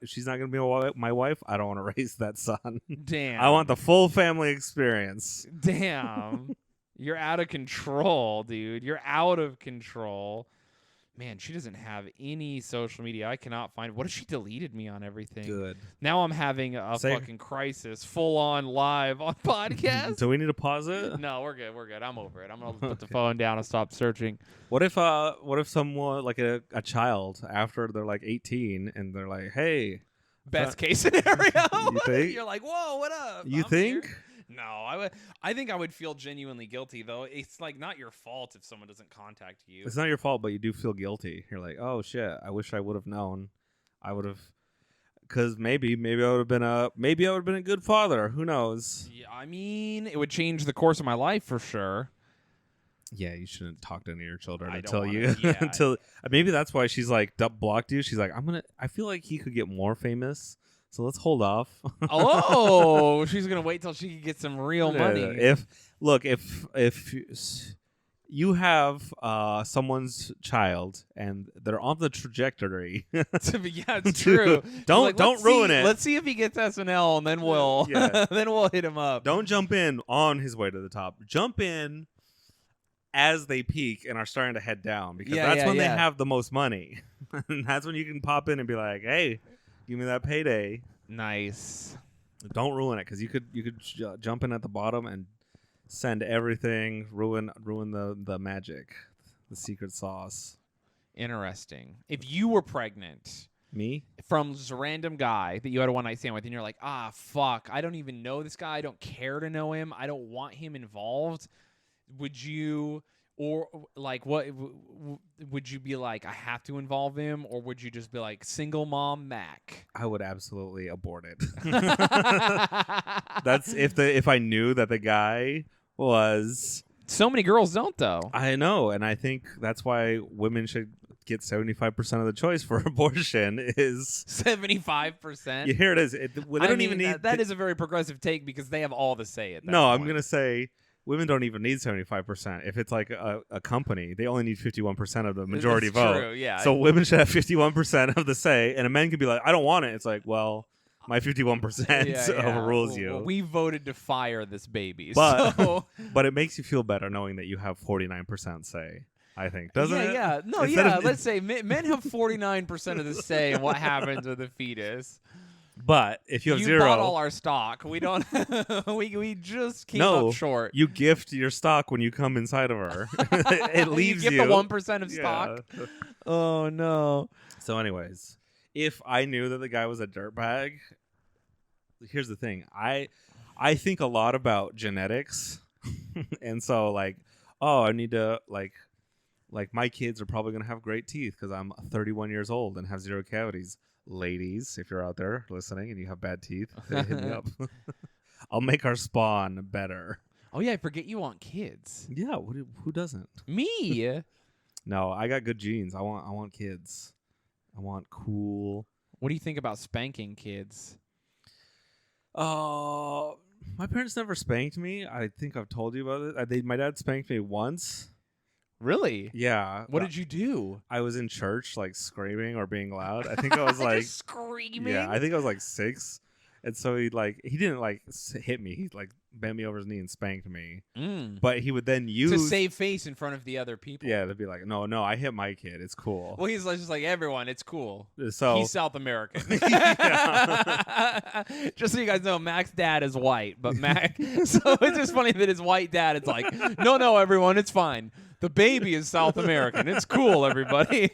S3: she's not gonna be my wife, I don't want to raise that son.
S2: Damn.
S3: I want the full family experience.
S2: Damn. You're out of control, dude. You're out of control. Man, she doesn't have any social media. I cannot find. What if she deleted me on everything?
S3: Good.
S2: Now I'm having a fucking crisis, full on live on podcast.
S3: Do we need to pause it?
S2: No, we're good. We're good. I'm over it. I'm gonna put the phone down and stop searching.
S3: What if someone like a child after they're like 18 and they're like, hey,
S2: best case scenario?
S3: You think?
S2: You're like, whoa, what up?
S3: You
S2: I'm
S3: think?
S2: here. No, I think I would feel genuinely guilty, though. It's like not your fault if someone doesn't contact you.
S3: It's not your fault, but you do feel guilty. You're like, oh shit, I wish I would have known. I would have, because maybe I would have been a good father. Who knows?
S2: Yeah, I mean, it would change the course of my life for sure.
S3: Yeah, you shouldn't talk to any of your children
S2: Yeah.
S3: until maybe that's why she's like blocked you. She's like, I feel like he could get more famous. So let's hold off.
S2: Oh, she's gonna wait till she can get some real money.
S3: If you have someone's child and they're on the trajectory,
S2: Yeah, it's true.
S3: don't ruin it.
S2: Let's see if he gets SNL, and then we'll then we'll hit him up.
S3: Don't jump in on his way to the top. Jump in as they peak and are starting to head down, because that's when they have the most money. And that's when you can pop in and be like, hey, give me that payday.
S2: Nice.
S3: Don't ruin it, because you could jump in at the bottom and send everything, ruin the magic, the secret sauce.
S2: Interesting. If you were pregnant,
S3: Me?
S2: from just a random guy that you had a one night stand with, and you're like, fuck, I don't even know this guy. I don't care to know him. I don't want him involved. Would you? Or like, what would you be like? I have to involve him, or would you just be like, single mom Mac?
S3: I would absolutely abort it. That's if I knew that the guy was.
S2: So many girls don't, though.
S3: I know, and I think that's why women should get 75% of the choice for abortion. Is
S2: 75%.
S3: Yeah, here it is. They don't even need.
S2: That is a very progressive take, because they have all the say at that
S3: No,
S2: point.
S3: I'm gonna say. Women don't even need 75%. If it's like a company, they only need 51% of the majority vote.
S2: True, yeah.
S3: So women should have 51% of the say, and a man could be like, I don't want it. It's like, well, my 51% overrules you.
S2: Well, we voted to fire this baby.
S3: But,
S2: so.
S3: but it makes you feel better knowing that you have 49% say, I think. Doesn't it?
S2: Yeah. No, let's say men have 49% of the say in what happens with a fetus.
S3: But if you have zero,
S2: bought all our stock. We don't. we just came up short.
S3: You gift your stock when you come inside of her. It leaves you.
S2: You gift the 1% of stock. Oh no.
S3: So, anyways, if I knew that the guy was a dirtbag, here's the thing. I think a lot about genetics, and so like, I need to like my kids are probably gonna have great teeth because I'm 31 years old and have 0 cavities. Ladies, if you're out there listening and you have bad teeth, hit me up. I'll make our spawn better.
S2: Oh yeah, I forget you want kids.
S3: Yeah, who doesn't?
S2: Me?
S3: No, I got good genes. I want kids. I want cool.
S2: What do you think about spanking kids?
S3: My parents never spanked me. I think I've told you about it. My dad spanked me once.
S2: Really?
S3: Yeah.
S2: What did you do?
S3: I was in church, like screaming or being loud. I think I was like
S2: screaming.
S3: Yeah, I think I was like 6, And so he didn't hit me. He bent me over his knee and spanked me.
S2: Mm.
S3: But he would then use
S2: to save face in front of the other people.
S3: Yeah, they'd be like, no, I hit my kid. It's cool.
S2: Well, he's just like, everyone, it's cool.
S3: So
S2: he's South American. Just so you guys know, Mac's dad is white, but Mac. So it's just funny that his white dad is like, no, everyone, it's fine. The baby is South American. It's cool, everybody.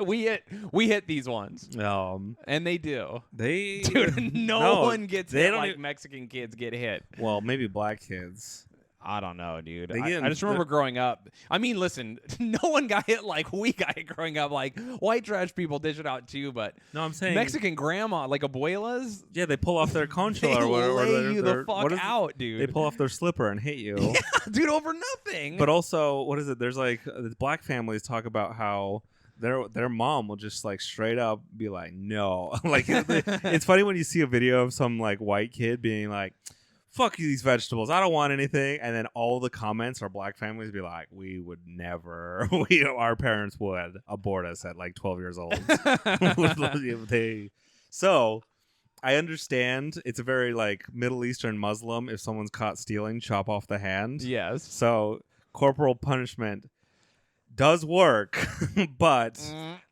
S2: we hit these ones, and they do. Dude, no one gets hit like Mexican kids get hit.
S3: Well, maybe black kids.
S2: I don't know, dude. I just remember growing up. I mean, listen, no one got hit like we got hit growing up. Like, white trash people dish it out too, but
S3: no, I'm saying
S2: Mexican grandma, like abuelas.
S3: Yeah, they pull off their concha
S2: or
S3: whatever.
S2: Lay you the fuck out, dude.
S3: They pull off their slipper and hit you.
S2: Yeah, dude, over nothing.
S3: But also, what is it? There's black families talk about how their mom will just straight up be like, no. It's funny when you see a video of some white kid being like, fuck these vegetables, I don't want anything, and then all the comments are black families be like, we would never, our parents would abort us at 12 years old. So I understand it's a very Middle Eastern Muslim. If someone's caught stealing, chop off the hand.
S2: Yes.
S3: So corporal punishment does work, but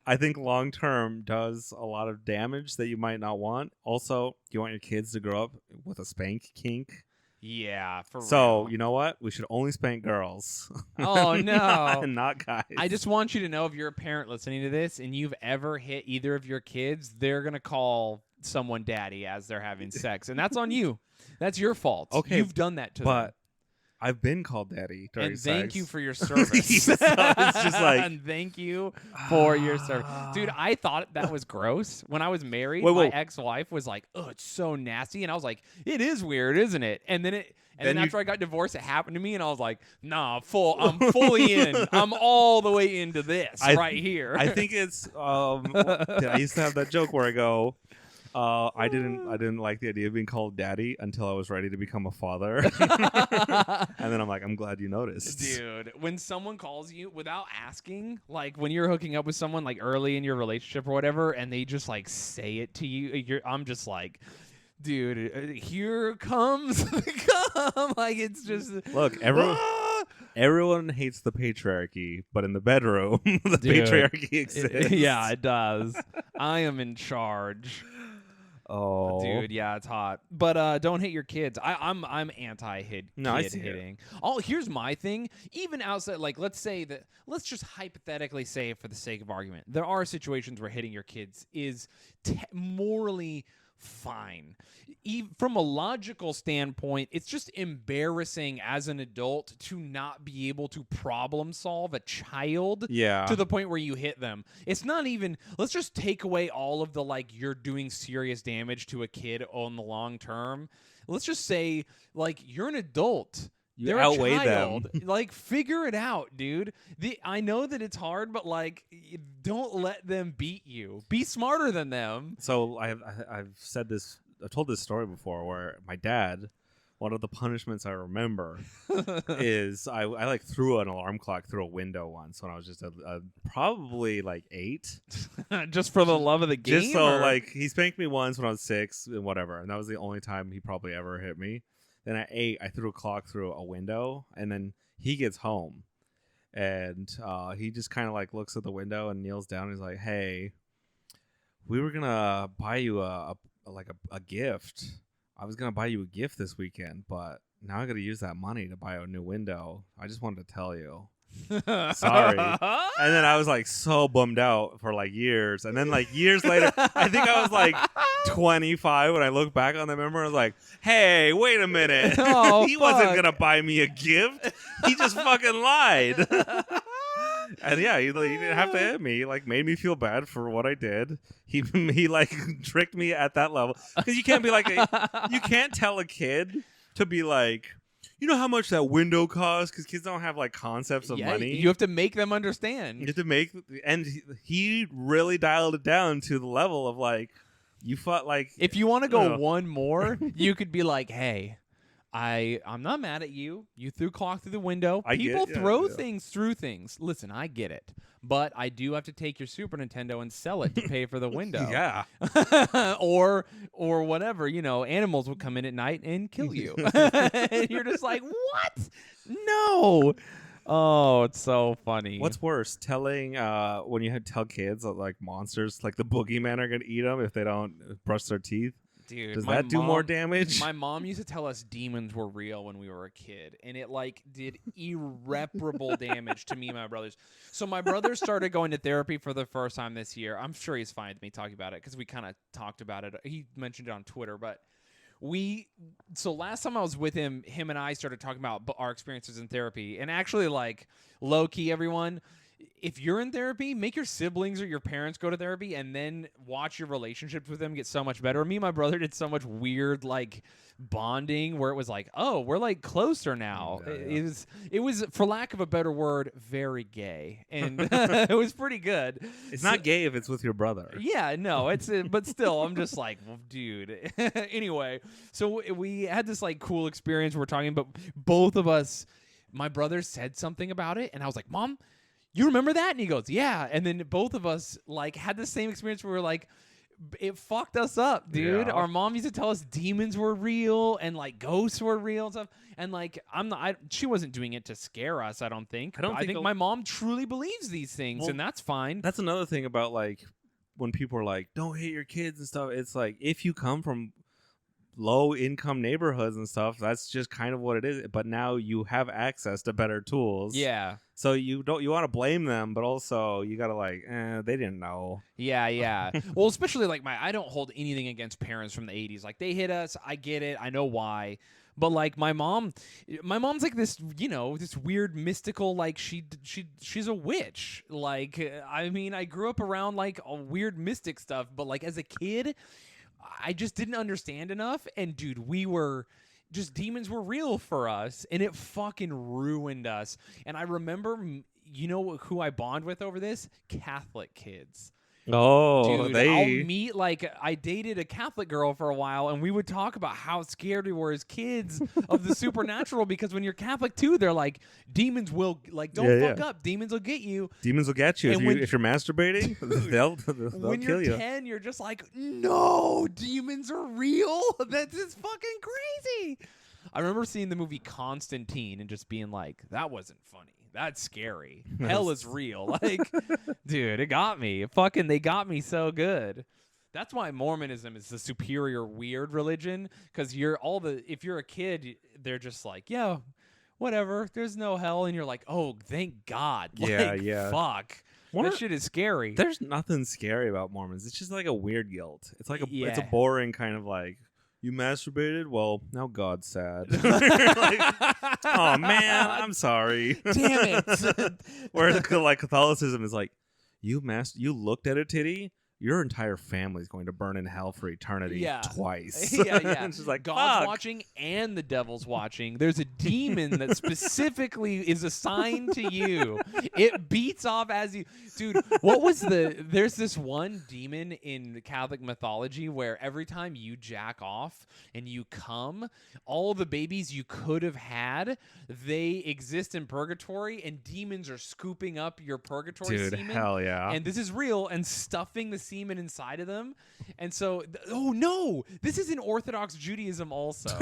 S3: I think long term does a lot of damage that you might not want. Also, do you want your kids to grow up with a spank kink?
S2: Yeah, for real.
S3: So, you know what? We should only spank girls.
S2: Oh, no.
S3: not guys.
S2: I just want you to know, if you're a parent listening to this and you've ever hit either of your kids, they're going to call someone daddy as they're having sex. And that's on you. That's your fault.
S3: Okay.
S2: You've done that to them.
S3: But I've been called daddy during
S2: and
S3: sex.
S2: thank you for your service.
S3: So it's just
S2: and thank you for your service. Dude, I thought that was gross. When I was married, my ex-wife was like, oh, it's so nasty. And I was like, it is weird, isn't it? And then after I got divorced, it happened to me, and I was like, nah, I'm fully in. I'm all the way into this right here.
S3: I think it's I used to have that joke where I go, I didn't like the idea of being called daddy until I was ready to become a father. And then I'm like, I'm glad you noticed.
S2: Dude, when someone calls you without asking, when you're hooking up with someone early in your relationship or whatever, and they just say it to you, I'm just like, dude, here comes the cum. It's just
S3: look, everyone hates the patriarchy, but in the bedroom, the patriarchy exists.
S2: Yeah, it does. I am in charge.
S3: Oh,
S2: dude, yeah, it's hot. But don't hit your kids. I'm anti-hitting. Here's my thing. Even outside, let's just hypothetically say, for the sake of argument, there are situations where hitting your kids is morally fine. From a logical standpoint, it's just embarrassing as an adult to not be able to problem solve a child to the point where you hit them. It's not even, let's just take away all of the you're doing serious damage to a kid on the long term. Let's just say you're an adult. They're
S3: outweigh
S2: a child.
S3: them.
S2: Figure it out, dude. I know that it's hard, but don't let them beat you. Be smarter than them.
S3: So I've told this story before where my dad, one of the punishments I remember is I threw an alarm clock through a window once when I was just probably 8.
S2: Just for the love of the game?
S3: Just so he spanked me once when I was 6 and whatever, and that was the only time he probably ever hit me. Then at 8, I threw a clock through a window, and then he gets home, and he just kind of looks at the window and kneels down. And he's like, "Hey, we were gonna buy you a gift. I was gonna buy you a gift this weekend, but now I gotta use that money to buy a new window. I just wanted to tell you." Sorry. And then I was so bummed out for years, and then years later, I think I was 25 when I look back on the memory. I was like, hey, wait a minute. He wasn't gonna buy me a gift. He just fucking lied. And yeah, he didn't have to hit me. He made me feel bad for what I did. He tricked me at that level, because you can't be you can't tell a kid to be you know how much that window costs? Because kids don't have concepts of money.
S2: You have to make them understand.
S3: You have to and he really dialed it down to the level of you fought
S2: if you want to go one more, you could be hey, I'm not mad at you. You threw clock through the window.
S3: I get
S2: People
S3: it, yeah,
S2: throw
S3: yeah.
S2: things through things. Listen, I get it. But I do have to take your Super Nintendo and sell it to pay for the window.
S3: Yeah.
S2: or whatever, animals would come in at night and kill you. And you're just like, what? No. Oh, it's so funny.
S3: What's worse, telling when you tell kids that like monsters, like the boogeyman, are gonna eat them if they don't brush their teeth?
S2: Dude,
S3: Does
S2: my
S3: that do more
S2: mom-
S3: damage?
S2: My mom used to tell us demons were real when we were a kid, and it like did irreparable damage to me and my brothers. So my brother started going to therapy for the first time this year. I'm sure he's fine with me talking about it because we kind of talked about it. He mentioned it on Twitter, but so last time I was with him and I started talking about our experiences in therapy, and actually like low key, everyone. If you're in therapy, make your siblings or your parents go to therapy and then watch your relationships with them get so much better. Me and my brother did so much weird like bonding where it was like, oh, we're like closer now.
S3: Yeah.
S2: It was, for lack of a better word, very gay. And it was pretty good.
S3: It's not gay if it's with your brother.
S2: Yeah, no, it's but still, I'm just like, well, dude. Anyway, so we had this like cool experience. We're talking about both of us. My brother said something about it, and I was like, Mom, you remember that? And he goes, yeah. And then both of us like had the same experience where we were like, it fucked us up, dude.
S3: Yeah.
S2: Our mom used to tell us demons were real and like ghosts were real and stuff. And like, she wasn't doing it to scare us, I don't think. I think my mom truly believes these things, and that's fine.
S3: That's another thing about like when people are like, don't hate your kids and stuff. It's like if you come from low income neighborhoods and stuff, that's just kind of what it is. But now you have access to better tools.
S2: Yeah.
S3: So you want to blame them, but also you gotta like, they didn't know.
S2: Yeah. Well, especially like I don't hold anything against parents from the 80s. Like they hit us, I get it, I know why. But like my mom's like this, this weird mystical, like she's a witch. Like I mean, I grew up around like a weird mystic stuff, but like as a kid, I just didn't understand enough. And dude, demons were real for us, and it fucking ruined us. And I remember, who I bond with over this? Catholic kids.
S3: Oh,
S2: Dude, I'll meet, like, I dated a Catholic girl for a while, and we would talk about how scared we were as kids of the supernatural, because when you're Catholic, too, they're like, demons will, like, don't fuck up. Demons will get you.
S3: Demons will get you. If you're masturbating, they'll
S2: when
S3: kill you.
S2: When you're 10, you're just like, no, demons are real? That's just fucking crazy. I remember seeing the movie Constantine and just being like, that wasn't funny. That's scary. Hell is real. Like, dude, it got me. They got me so good. That's why Mormonism is the superior weird religion, because if you're a kid, they're just like, yeah, whatever. There's no hell, and you're like, oh, thank God. Like,
S3: yeah.
S2: Fuck. That shit is scary.
S3: There's nothing scary about Mormons. It's just like a weird guilt. It's like it's a
S2: Yeah.
S3: boring kind of like, you masturbated? Well, now God's sad. Like, oh man, I'm sorry.
S2: Damn it.
S3: Whereas like Catholicism is like, you looked at a titty, your entire family's going to burn in hell for eternity twice.
S2: Yeah.
S3: It's just like,
S2: God's
S3: fuck.
S2: watching and the devil's watching. There's a demon that specifically is assigned to you. It beats off as you... Dude, there's this one demon in the Catholic mythology where every time you jack off and you come, all the babies you could have had, they exist in purgatory, and demons are scooping up your purgatory semen.
S3: Dude, hell yeah.
S2: And this is real, and stuffing the semen inside of them. And so, oh no, this is in Orthodox Judaism also.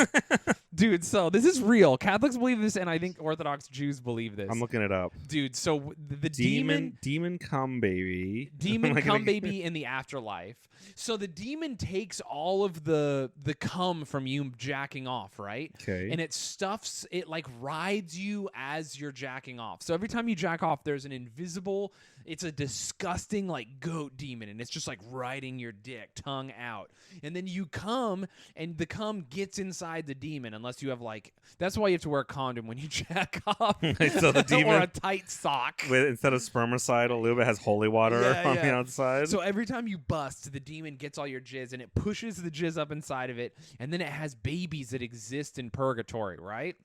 S2: Dude, so this is real. Catholics believe this, and I think Orthodox Jews believe this.
S3: I'm looking it up.
S2: Dude, so the
S3: demon cum baby.
S2: Demon cum baby in the afterlife. So the demon takes all of the cum from you jacking off, right?
S3: Okay.
S2: And it like rides you as you're jacking off. So every time you jack off, there's an invisible, it's a disgusting like goat demon, and it's just like riding your dick, tongue out. And then you come, and the cum gets inside the demon, unless you have like, that's why you have to wear a condom when you jack off.
S3: So the demon,
S2: or a tight sock.
S3: Instead of spermicide, a little bit has holy water on the outside.
S2: So every time you bust, the demon gets all your jizz, and it pushes the jizz up inside of it, and then it has babies that exist in purgatory, right?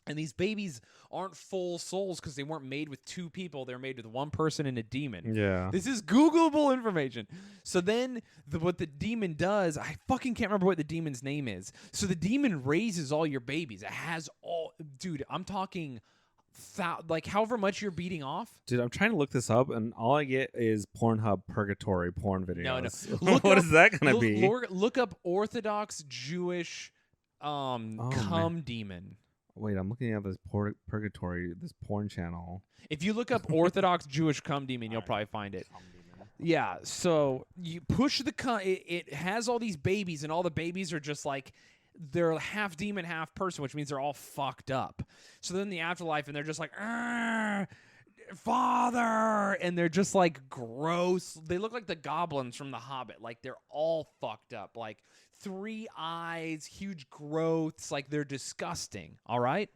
S2: And these babies aren't full souls because they weren't made with two people. They're made with one person and a demon.
S3: Yeah.
S2: This is Googleable information. So then what the demon does, I fucking can't remember what the demon's name is. So the demon raises all your babies. It has all, dude, I'm talking like however much you're beating off.
S3: Dude, I'm trying to look this up, and all I get is Pornhub purgatory porn videos.
S2: No.
S3: What is that going to be?
S2: Look up Orthodox Jewish cum demon.
S3: Wait, I'm looking at this purgatory, this porn channel.
S2: If you look up Orthodox Jewish cum demon, you'll probably find it. Yeah, so you push the cum. It has all these babies, and all the babies are just like, they're half demon, half person, which means they're all fucked up. So then the afterlife, and they're just like, Father, and they're just like gross. They look like the goblins from The Hobbit. Like they're all fucked up. Like 3 eyes, huge growths. Like they're disgusting. All right.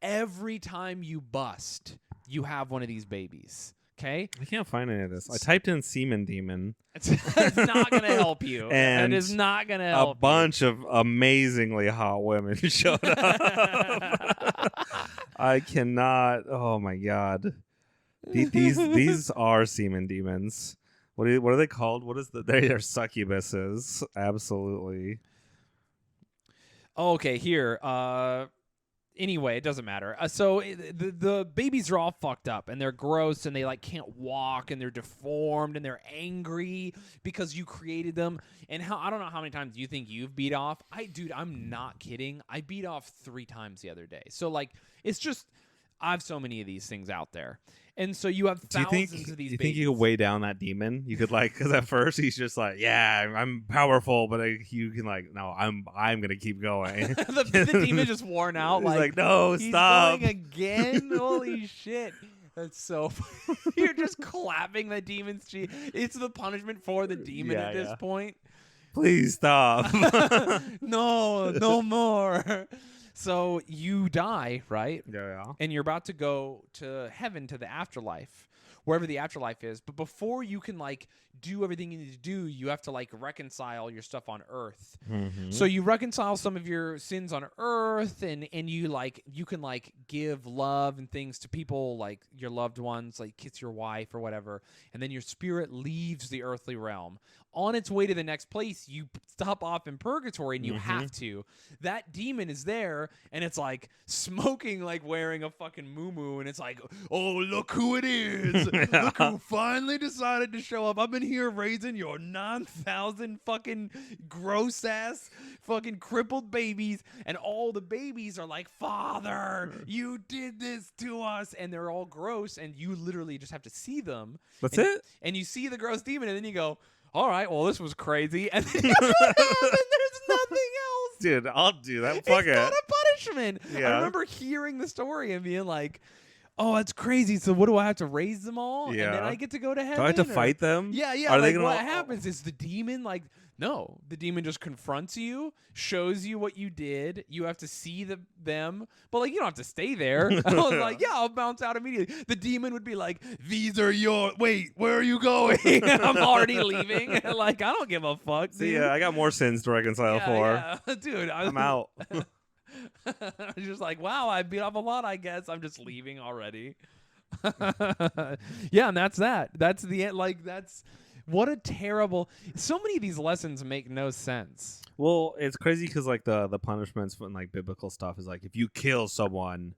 S2: Every time you bust, you have one of these babies. Okay.
S3: I can't find any of this. I typed in semen demon.
S2: It's not going to help you.
S3: And
S2: it is not going to help
S3: a bunch of amazingly hot women showed up. I cannot. Oh my God. These are semen demons. What are they called? What is they are succubuses. Absolutely.
S2: Okay, here. Anyway, it doesn't matter. So the babies are all fucked up, and they're gross, and they like can't walk, and they're deformed, and they're angry because you created them. And I don't know how many times you think you've beat off. Dude, I'm not kidding. I beat off 3 times the other day. So like, it's just, I have so many of these things out there. And so you have thousands of these babies.
S3: You think you could weigh down that demon? You could like, because at first he's just like, yeah, I'm powerful, but you can like, no, I'm gonna keep going.
S2: the demon just worn out.
S3: He's like, no,
S2: he's
S3: stop.
S2: Going again. Holy shit. That's so funny. You're just clapping the demon's cheek. It's the punishment for the demon at this point.
S3: Please stop.
S2: No more. So you die, right?
S3: Yeah.
S2: And you're about to go to heaven, to the afterlife, wherever the afterlife is. But before you can like do everything you need to do, you have to like reconcile your stuff on earth.
S3: Mm-hmm.
S2: So you reconcile some of your sins on earth, and you can like give love and things to people, like your loved ones, like kiss your wife or whatever. And then your spirit leaves the earthly realm. On its way to the next place, you stop off in purgatory, and you have to. That demon is there, and it's like smoking, like wearing a fucking muumuu, and it's like, oh, look who it is. Look who finally decided to show up. I've been here raising your 9,000 fucking gross-ass fucking crippled babies, and all the babies are like, Father, you did this to us, and they're all gross, and you literally just have to see them.
S3: That's it?
S2: And you see the gross demon, and then you go, all right, well, this was crazy. And then you go down, and there's nothing else.
S3: Dude, I'll do that. Fuck
S2: it's not a punishment.
S3: Yeah.
S2: I remember hearing the story and being like, oh, that's crazy. So what do I have to raise them all?
S3: Yeah.
S2: And then I get to go to heaven?
S3: Do I have to fight them?
S2: Yeah.
S3: Are
S2: like,
S3: they gonna...
S2: what happens is the demon, like, no, the demon just confronts you, shows you what you did. You have to see them, but like you don't have to stay there. I was like, yeah, I'll bounce out immediately. The demon would be like, these are your, wait, where are you going? I'm already leaving. Like, I don't give a fuck, dude.
S3: See, I got more sins to reconcile for.
S2: Yeah. Dude,
S3: I'm out.
S2: I'm just like, wow, I beat off a lot, I guess. I'm just leaving already. Yeah, and that's that. That's the end. Like, that's what a terrible. So many of these lessons make no sense.
S3: Well, it's crazy because like the punishments from like biblical stuff is like if you kill someone,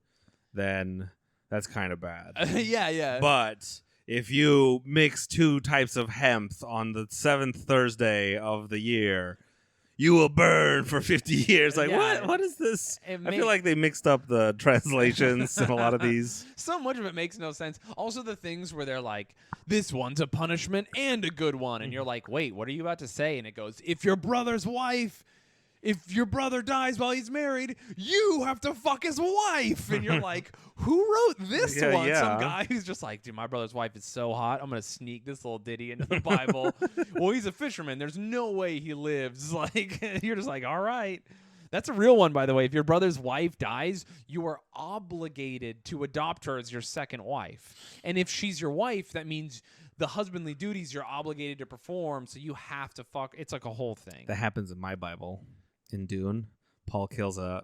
S3: then that's kind of bad.
S2: Yeah.
S3: But if you mix 2 types of hemp on the 7th Thursday of the year, you will burn for 50 years. Like,
S2: Yeah.
S3: What is this? I feel like they mixed up the translations in a lot of these.
S2: So much of it makes no sense. Also, the things where they're like, this one's a punishment and a good one. And you're like, wait, what are you about to say? And it goes, if your brother dies while he's married, you have to fuck his wife. And you're like, who wrote this one?
S3: Yeah.
S2: Some guy who's just like, dude, my brother's wife is so hot. I'm going to sneak this little ditty into the Bible. Well, he's a fisherman. There's no way he lives. Like, you're just like, all right. That's a real one, by the way. If your brother's wife dies, you are obligated to adopt her as your second wife. And if she's your wife, that means the husbandly duties you're obligated to perform. So you have to fuck. It's like a whole thing.
S3: That happens in my Bible. In Dune, Paul kills a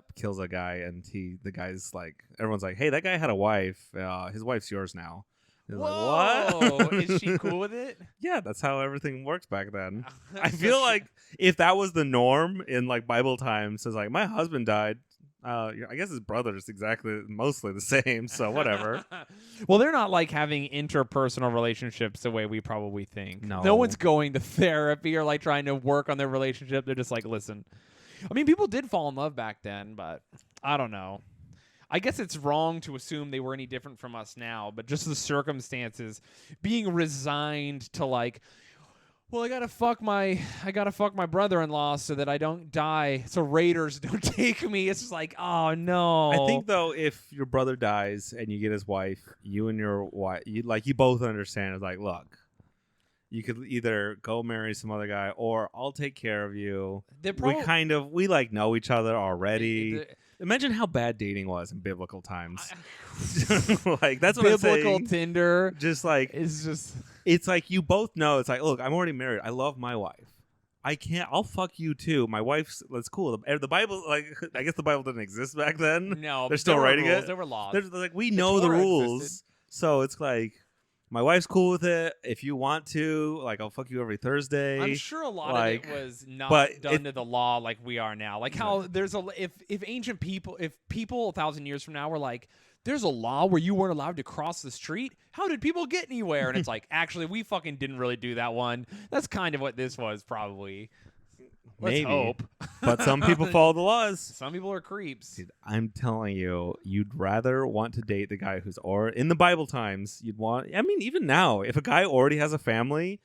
S3: guy, and the guy's like, everyone's like, hey, that guy had a wife. His wife's yours now. He's
S2: Whoa!
S3: like, what?
S2: Is she cool with it?
S3: Yeah, that's how everything works back then. I feel like if that was the norm in like Bible times, it's like my husband died. I guess his brother is mostly the same, so whatever.
S2: Well, they're not like having interpersonal relationships the way we probably think.
S3: No.
S2: One's going to therapy or like trying to work on their relationship. They're just like, listen. I mean, people did fall in love back then, but I don't know. I guess it's wrong to assume they were any different from us now, but just the circumstances, being resigned to like, well, I gotta fuck my brother-in-law so that I don't die, so raiders don't take me. It's just like, oh no.
S3: I think though, if your brother dies and you get his wife, you and your wife, you both understand. It's like, look, you could either go marry some other guy, or I'll take care of you. We like know each other already. Imagine how bad dating was in biblical times. Like that's what I'm saying.
S2: Biblical Tinder,
S3: just like it's like you both know. It's like, look, I'm already married. I love my wife. I'll fuck you too. My wife's. That's cool. The Bible, like, I guess the Bible didn't exist back then.
S2: No,
S3: they're still writing
S2: rules,
S3: it.
S2: There were laws.
S3: They're like, we know the rules,
S2: existed.
S3: So it's like, my wife's cool with it. If you want to, like, I'll fuck you every Thursday.
S2: I'm sure a lot of it was not done to the law like we are now. Like how there's if ancient people, if people 1,000 years from now were like, there's a law where you weren't allowed to cross the street. How did people get anywhere? And it's like, actually, we fucking didn't really do that one. That's kind of what this was, probably. Let's hope.
S3: But some people follow the laws.
S2: Some people are creeps.
S3: Dude, I'm telling you, you'd rather want to date the guy who's in the Bible times. I mean, even now, if a guy already has a family,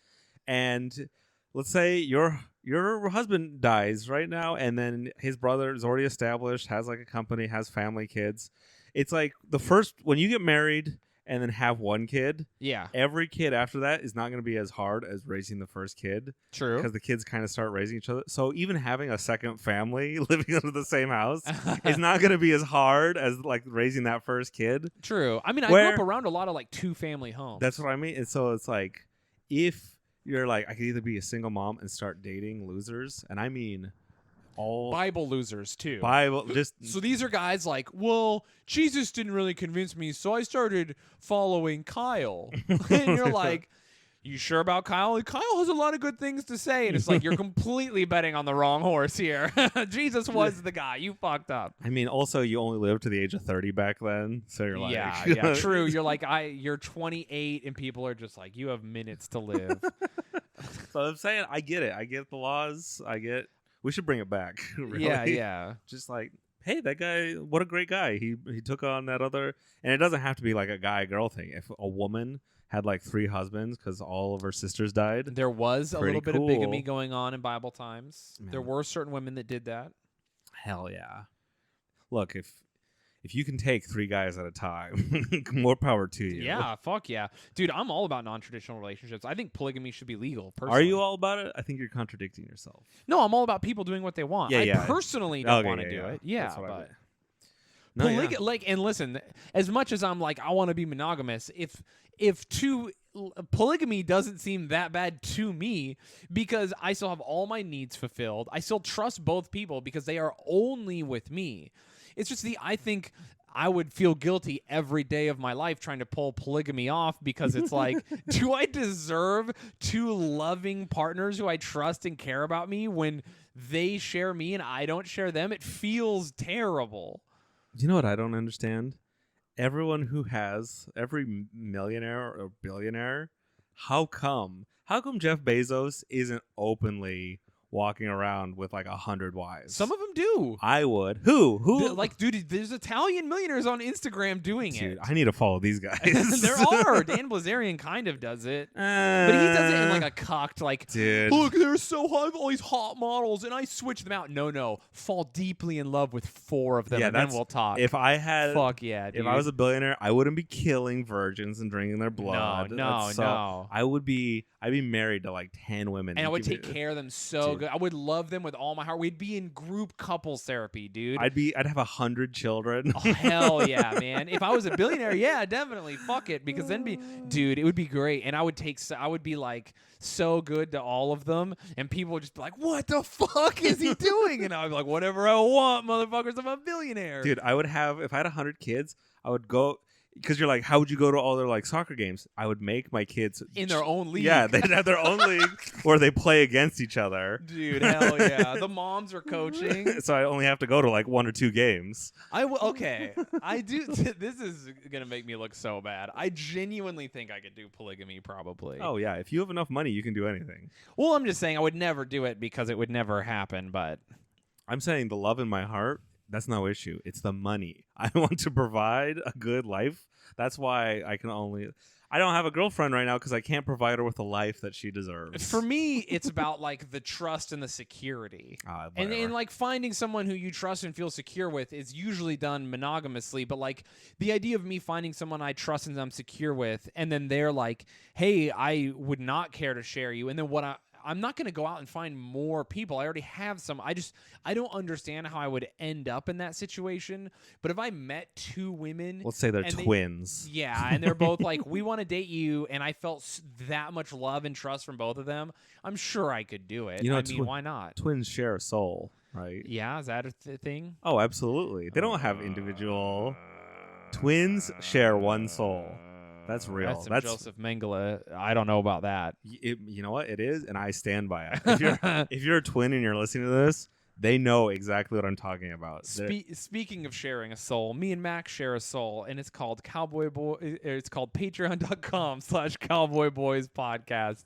S3: and let's say your husband dies right now, and then his brother is already established, has like a company, has family, kids. It's like when you get married and then have one kid, every kid after that is not going to be as hard as raising the first kid.
S2: True.
S3: Because the kids kind of start raising each other. So even having a second family living under the same house is not going to be as hard as like raising that first kid.
S2: True. I mean, I grew up around a lot of like 2-family homes.
S3: That's what I mean. And so it's like, if you're like, I could either be a single mom and start dating losers, and I mean all
S2: Bible losers too.
S3: So
S2: these are guys like, well, Jesus didn't really convince me, so I started following Kyle. And you're like, you sure about Kyle? Kyle has a lot of good things to say. And it's like, you're completely betting on the wrong horse here. Jesus was the guy. You fucked up.
S3: I mean, also, you only lived to the age of 30 back then. So you're like,
S2: yeah, true. You're like, you're 28 and people are just like, you have minutes to live.
S3: So I'm saying, I get it. I get the laws. We should bring it back. Really.
S2: Yeah.
S3: Just like, hey, that guy, what a great guy. He took on that other, and it doesn't have to be like a guy-girl thing. If a woman had like 3 husbands because all of her sisters died,
S2: there was a little bit of bigamy going on in Bible times.
S3: Man.
S2: There were certain women that did that.
S3: Hell yeah. Look, if you can take 3 guys at a time, more power to you.
S2: Yeah, fuck yeah. Dude, I'm all about non-traditional relationships. I think polygamy should be legal, personally.
S3: Are you all about it? I think you're contradicting yourself.
S2: No, I'm all about people doing what they want. I personally don't want to do it. Yeah, but and listen, as much as I'm like, I want to be monogamous, if polygamy doesn't seem that bad to me, because I still have all my needs fulfilled. I still trust both people because they are only with me. It's just I think I would feel guilty every day of my life trying to pull polygamy off, because it's like, do I deserve 2 loving partners who I trust and care about me when they share me and I don't share them? It feels terrible.
S3: You know what I don't understand? Every millionaire or billionaire, how come Jeff Bezos isn't openly walking around with like 100 wives?
S2: Some of them do.
S3: I would. Who?
S2: Like, dude, there's Italian millionaires on Instagram doing it.
S3: I need to follow these guys.
S2: There are. Dan Blazarian kind of does it. But he does it in like a cocked, like,
S3: dude,
S2: look, they're so hot, all these hot models, and I switch them out. No. Fall deeply in love with 4 of them, and then we'll talk.
S3: If I had...
S2: Fuck yeah, dude.
S3: If I was a billionaire, I wouldn't be killing virgins and drinking their blood.
S2: No.
S3: I'd be married to like 10 women.
S2: And I would take care of them so good. I would love them with all my heart. We'd be in group couples therapy, dude.
S3: I'd have 100 children.
S2: Oh, hell yeah, man. If I was a billionaire, yeah, definitely. Fuck it. Because then dude, it would be great. And I would be like so good to all of them. And people would just be like, what the fuck is he doing? And I'd be like, whatever I want, motherfuckers. I'm a billionaire.
S3: Dude, I would have, if I had 100 kids, I would go, because you're like, how would you go to all their like soccer games? I would make my kids
S2: in their own league.
S3: Yeah, they'd have their own league where they play against each other.
S2: Dude, hell yeah. The moms are coaching.
S3: So I only have to go to like 1 or 2 games.
S2: Okay. I do. This is going to make me look so bad. I genuinely think I could do polygamy probably.
S3: Oh, yeah. If you have enough money, you can do anything.
S2: Well, I'm just saying I would never do it because it would never happen, but.
S3: I'm saying the love in my heart, that's no issue. It's the money. I want to provide a good life. That's why I don't have a girlfriend right now because I can't provide her with the life that she deserves.
S2: For me, it's about like the trust and the security. And like finding someone who you trust and feel secure with is usually done monogamously. But like the idea of me finding someone I trust and I'm secure with, and then they're like, hey, I would not care to share you. And then I'm not going to go out and find more people. I already have some. I don't understand how I would end up in that situation. But if I met 2 women,
S3: let's say they're twins.
S2: And they're both like, we want to date you, and I felt that much love and trust from both of them, I'm sure I could do it. I mean, why not?
S3: Twins share a soul, right?
S2: Yeah, is that a thing?
S3: Oh, absolutely. They don't have individual. Twins share one soul. That's real.
S2: That's Joseph Mengele. I don't know about that.
S3: You know what? It is, and I stand by it. If you're a twin and you're listening to this, they know exactly what I'm talking about.
S2: Speaking of sharing a soul, me and Max share a soul, and it's called Cowboy Boy. It's called Patreon.com/Cowboy Boys Podcast.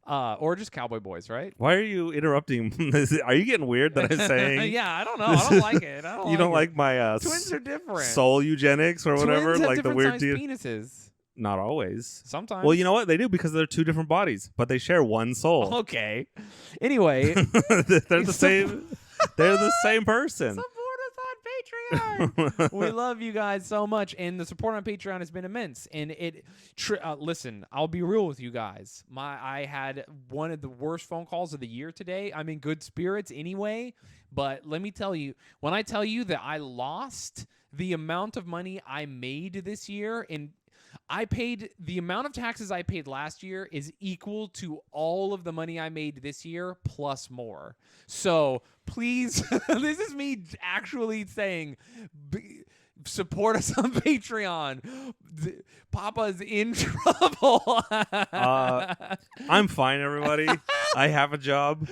S2: Or just Cowboy Boys, right?
S3: Why are you interrupting? Are you getting weird that I'm saying?
S2: Yeah, I don't know. I don't like it.
S3: You don't like my
S2: twins are different.
S3: Soul eugenics or whatever,
S2: twins have
S3: like the weird
S2: penises.
S3: Not always.
S2: Sometimes.
S3: Well, you know what? They do because they're 2 different bodies, but they share one soul.
S2: Okay. Anyway.
S3: They're the same. They're the same person.
S2: Support us on Patreon. We love you guys so much, and the support on Patreon has been immense. And listen, I'll be real with you guys. I had one of the worst phone calls of the year today. I'm in good spirits anyway, but let me tell you, when I tell you that I lost the amount of money I made this year, and I paid the amount of taxes I paid last year is equal to all of the money I made this year plus more. So please, this is me actually saying, support us on Patreon. Papa's in trouble.
S3: I'm fine, everybody. I have a job.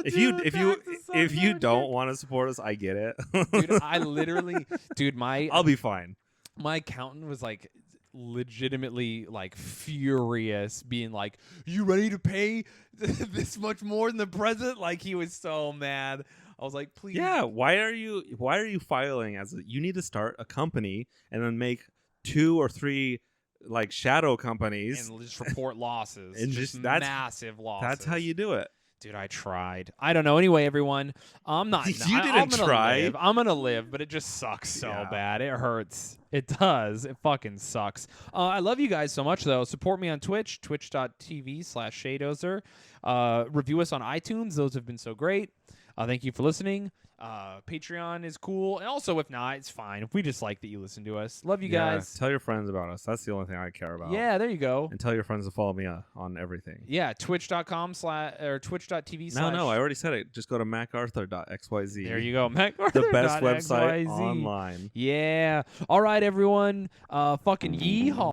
S3: If you don't want to support us, I get it.
S2: I'll
S3: be fine.
S2: My accountant was like legitimately like furious, being like, you ready to pay this much more than the present? Like, he was so mad. I was like, please.
S3: Yeah, why are you filing you need to start a company and then make 2 or 3 like shadow companies
S2: and just report losses.
S3: And
S2: just massive losses.
S3: That's how you do it.
S2: Dude, I tried. I don't know. Anyway, everyone, I'm not.
S3: You didn't try.
S2: I'm gonna live, but it just sucks so bad. It hurts. It does. It fucking sucks. I love you guys so much, though. Support me on Twitch, twitch.tv/Shaydozer. Review us on iTunes. Those have been so great. Thank you for listening. Patreon is cool. And also, if not, it's fine. If we just like that you listen to us. Love you guys.
S3: Tell your friends about us. That's the only thing I care about.
S2: Yeah, there you go.
S3: And tell your friends to follow me on everything.
S2: Yeah, twitch.com/twitch.tv/.
S3: No, I already said it. Just go to macarthur.xyz.
S2: There you go. MacArthur.
S3: The best website online.
S2: Yeah. All right, everyone. Fucking yeehaw.